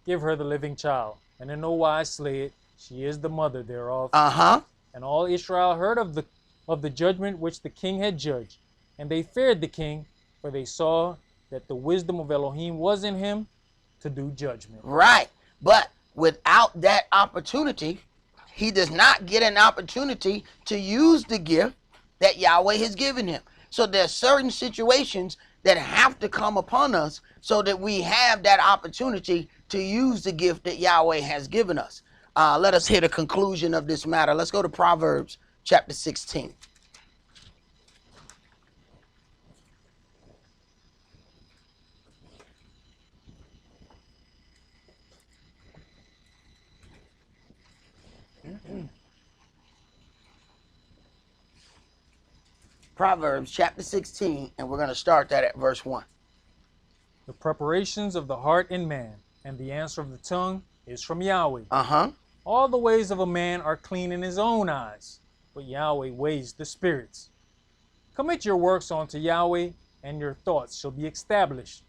Give her the living child, and in no wise slay it. She is the mother thereof. And all Israel heard of the judgment which the king had judged. And they feared the king, for they saw that the wisdom of Elohim was in him to do judgment. Right. But without that opportunity, he does not get an opportunity to use the gift that Yahweh has given him. So there's certain situations that have to come upon us so that we have that opportunity to use the gift that Yahweh has given us. Let us hear the conclusion of this matter. Let's go to Proverbs chapter 16. Proverbs chapter 16, and we're going to start that at verse 1. The preparations of the heart in man, and the answer of the tongue is from Yahweh. All the ways of a man are clean in his own eyes, but Yahweh weighs the spirits. Commit your works unto Yahweh, and your thoughts shall be established.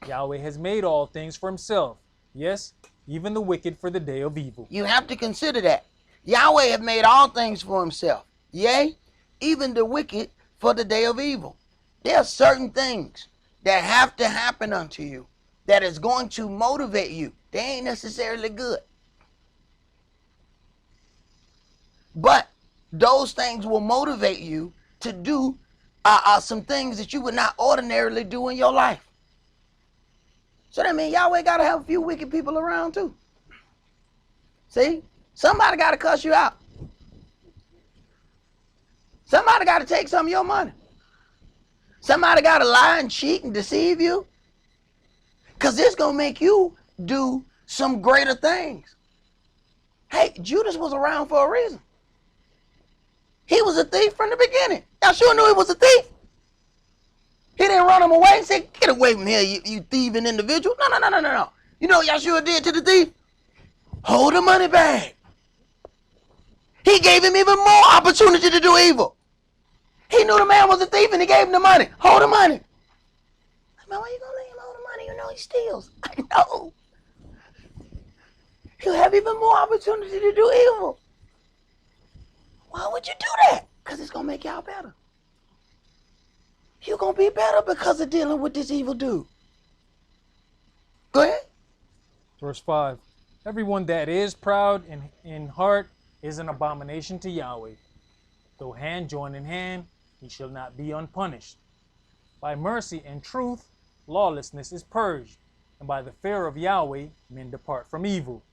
Yahweh has made all things for himself, yes, even the wicked for the day of evil. You have to consider that. Yahweh have made all things for himself, yea, even the wicked for the day of evil. There are certain things that have to happen unto you that is going to motivate you. They ain't necessarily good. But those things will motivate you to do some things that you would not ordinarily do in your life. So that means Yahweh got to have a few wicked people around too. See? Somebody got to cuss you out. Somebody got to take some of your money. Somebody got to lie and cheat and deceive you. Because it's going to make you do some greater things. Hey, Judas was around for a reason. He was a thief from the beginning. Y'all sure knew he was a thief. He didn't run him away and say, Get away from here, you thieving individual. No. You know what y'all sure did to the thief? Hold the money bag. He gave him even more opportunity to do evil. He knew the man was a thief and he gave him the money. Hold the money. Man, why you gonna let him hold the money? You know he steals. I know. He'll have even more opportunity to do evil. Why would you do that? Because it's gonna make y'all better. You're gonna be better because of dealing with this evil dude. Go ahead. Verse 5. Everyone that is proud in heart is an abomination to Yahweh. Though hand join in hand, he shall not be unpunished. By mercy and truth, lawlessness is purged, and by the fear of Yahweh, men depart from evil.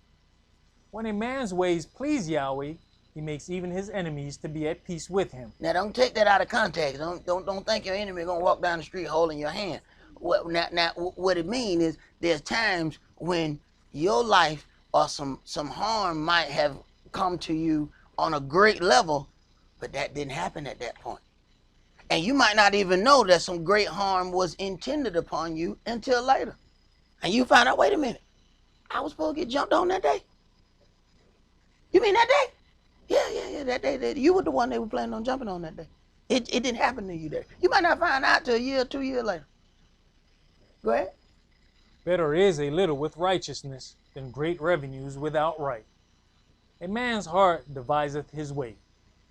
When a man's ways please Yahweh, he makes even his enemies to be at peace with him. Now don't take that out of context. Don't think your enemy gonna walk down the street holding your hand. What it means is there's times when your life or some harm might have come to you on a great level, but that didn't happen at that point. And you might not even know that some great harm was intended upon you until later. And you find out, wait a minute, I was supposed to get jumped on that day? You mean that day? Yeah, that day. You were the one they were planning on jumping on that day. It didn't happen to you there. You might not find out till a year, 2 years later. Go ahead. Better is a little with righteousness than great revenues without right. A man's heart deviseth his way,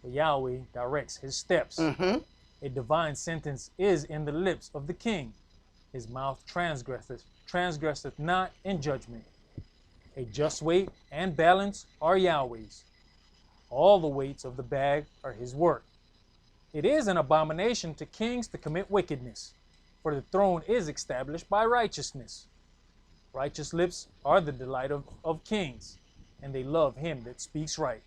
but Yahweh directs his steps. A divine sentence is in the lips of the king. His mouth transgresseth not in judgment. A just weight and balance are Yahweh's. All the weights of the bag are his work. It is an abomination to kings to commit wickedness, for the throne is established by righteousness. Righteous lips are the delight of kings, and they love him that speaks right.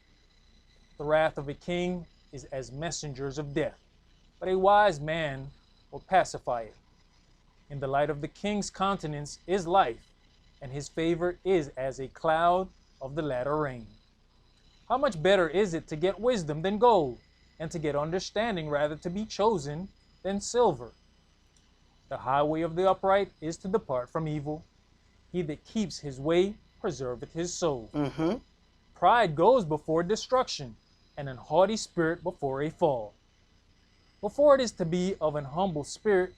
The wrath of a king is as messengers of death, but a wise man will pacify it. In the light of the king's countenance is life, and his favor is as a cloud of the latter rain. How much better is it to get wisdom than gold, and to get understanding rather to be chosen than silver? The highway of the upright is to depart from evil. He that keeps his way preserveth his soul. Pride goes before destruction, and an haughty spirit before a fall. Before it is to be of an humble spirit,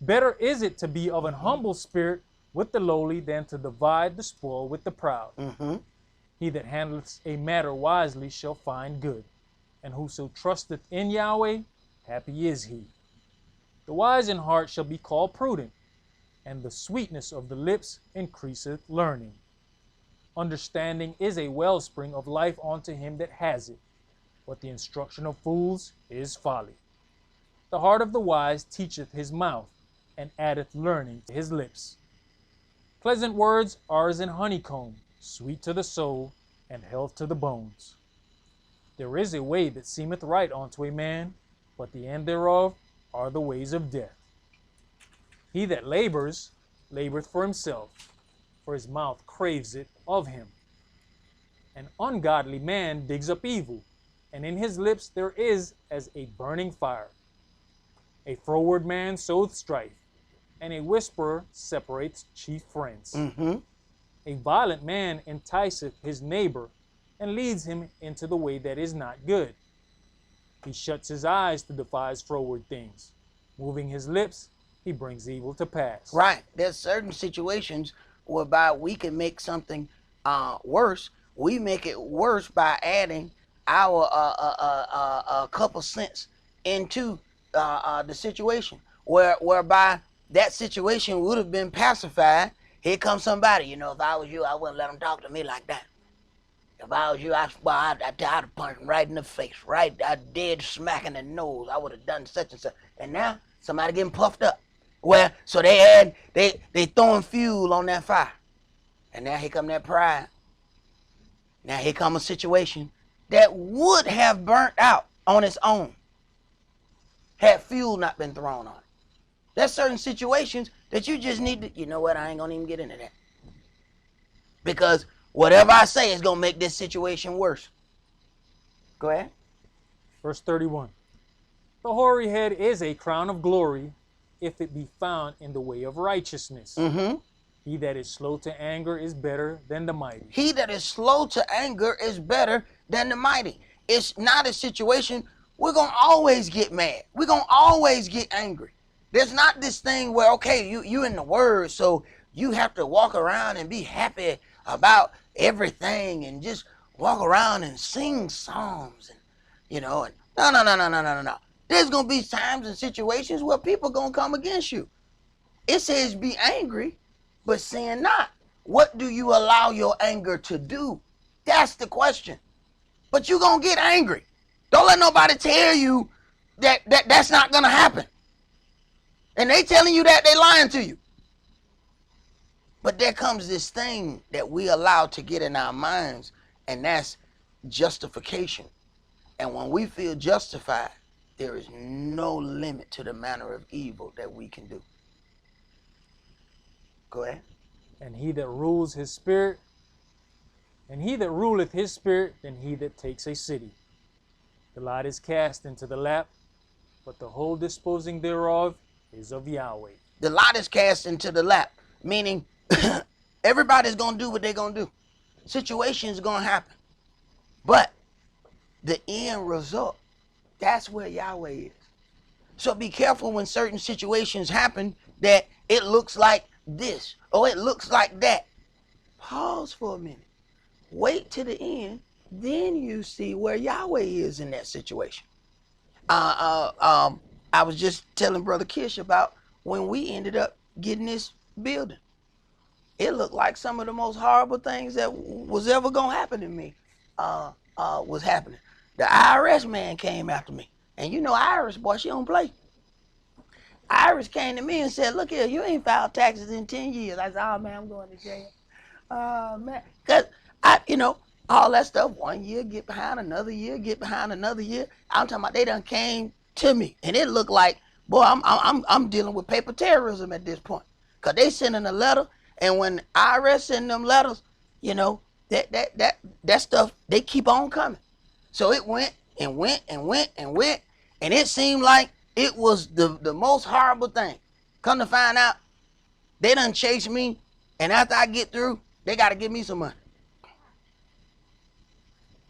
better is it to be of an humble spirit with the lowly than to divide the spoil with the proud. He that handleth a matter wisely shall find good, and whoso trusteth in Yahweh, happy is he. The wise in heart shall be called prudent, and the sweetness of the lips increaseth learning. Understanding is a wellspring of life unto him that has it, but the instruction of fools is folly. The heart of the wise teacheth his mouth, and addeth learning to his lips. Pleasant words are as an honeycomb, sweet to the soul, and health to the bones. There is a way that seemeth right unto a man, but the end thereof are the ways of death. He that labors, laboreth for himself, for his mouth craves it of him. An ungodly man digs up evil, and in his lips there is as a burning fire. A froward man soweth strife, and a whisperer separates chief friends. A violent man enticeth his neighbor, and leads him into the way that is not good. He shuts his eyes to devise froward things. Moving his lips, he brings evil to pass. Right. There's certain situations whereby we can make something worse. We make it worse by adding our a couple cents into the situation, whereby that situation would have been pacified. Here comes somebody, you know, if I was you, I wouldn't let them talk to me like that. If I was you, I'd have punched him right in the face, right, I'd dead smack in the nose. I would have done such and such. And now somebody getting puffed up. Well, so they throwing fuel on that fire. And now here come that pride. Now here come a situation that would have burnt out on its own had fuel not been thrown on it. There's certain situations that you just need to, you know what, I ain't gonna even get into that. Because whatever I say is gonna make this situation worse. Go ahead. Verse 31. The hoary head is a crown of glory, if it be found in the way of righteousness. He that is slow to anger is better than the mighty. He that is slow to anger is better than the mighty. It's not a situation We're going to always get mad. We're going to always get angry. There's not this thing where, okay, you in the word, so you have to walk around and be happy about everything and just walk around and sing psalms. And, you know, and no. There's going to be times and situations where people going to come against you. It says be angry, but sin not. What do you allow your anger to do? That's the question. But you're going to get angry. Don't let nobody tell you that's not going to happen. And they telling you that, they lying to you. But there comes this thing that we allow to get in our minds, and that's justification. And when we feel justified, there is no limit to the manner of evil that we can do. Go ahead. And he that rules his spirit, and he that ruleth his spirit, than he that takes a city. The lot is cast into the lap, but the whole disposing thereof is of Yahweh. The lot is cast into the lap, meaning everybody's going to do what they're going to do. Situations going to happen. But the end result, that's where Yahweh is. So be careful when certain situations happen that it looks like this or it looks like that. Pause for a minute. Wait to the end. Then you see where Yahweh is in that situation. I was just telling Brother Kish about when we ended up getting this building. It looked like some of the most horrible things that was ever going to happen to me was happening. The IRS man came after me. And you know Iris, boy, she don't play. Iris came to me and said, look here, you ain't filed taxes in 10 years. I said, oh, man, I'm going to jail. Oh, man. Because, all that stuff, 1 year, get behind another year, get behind another year. I'm talking about they done came to me. And it looked like, boy, I'm dealing with paper terrorism at this point. Because they sending a letter, and when IRS send them letters, that stuff, they keep on coming. So it went and went and went and went, and it seemed like it was the most horrible thing. Come to find out, they done chase me, and after I get through, they got to give me some money.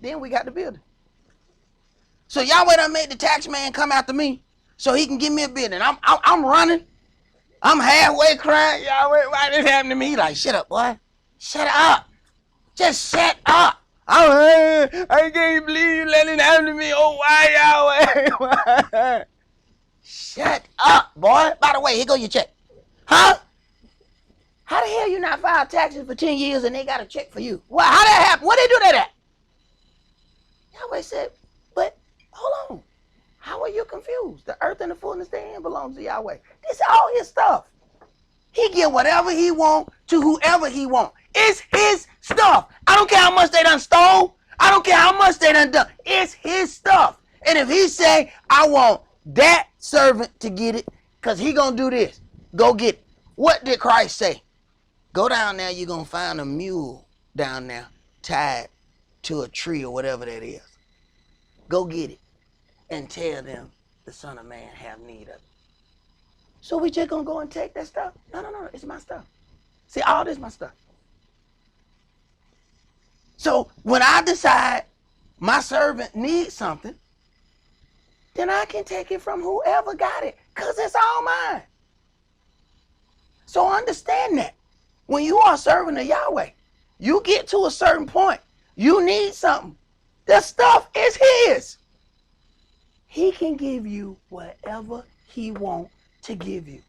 Then we got the building. So Yahweh done made the tax man come after me so he can give me a building. I'm running. I'm halfway crying. Yahweh, why this happened to me? He like, shut up, boy. Shut up. Just shut up. I can't believe you let it happen to me. Oh, why, Yahweh? Shut up, boy. By the way, here go your check. Huh? How the hell you not filed taxes for 10 years and they got a check for you? Well, how that happen? Where they do that at? Yahweh said, but hold on. How are you confused? The earth and the fullness therein belongs to Yahweh. This is all his stuff. He give whatever he want to whoever he want. It's his stuff. I don't care how much they done stole. I don't care how much they done done. It's his stuff. And if he say, I want that servant to get it, because he going to do this, go get it. What did Christ say? Go down there, you're going to find a mule down there tied to a tree or whatever that is. Go get it and tell them the Son of Man have need of it. So we just going to go and take that stuff? No, it's my stuff. See, all this is my stuff. So when I decide my servant needs something, then I can take it from whoever got it, because it's all mine. So understand that. When you are serving the Yahweh, you get to a certain point, you need something. The stuff is his. He can give you whatever he wants to give you.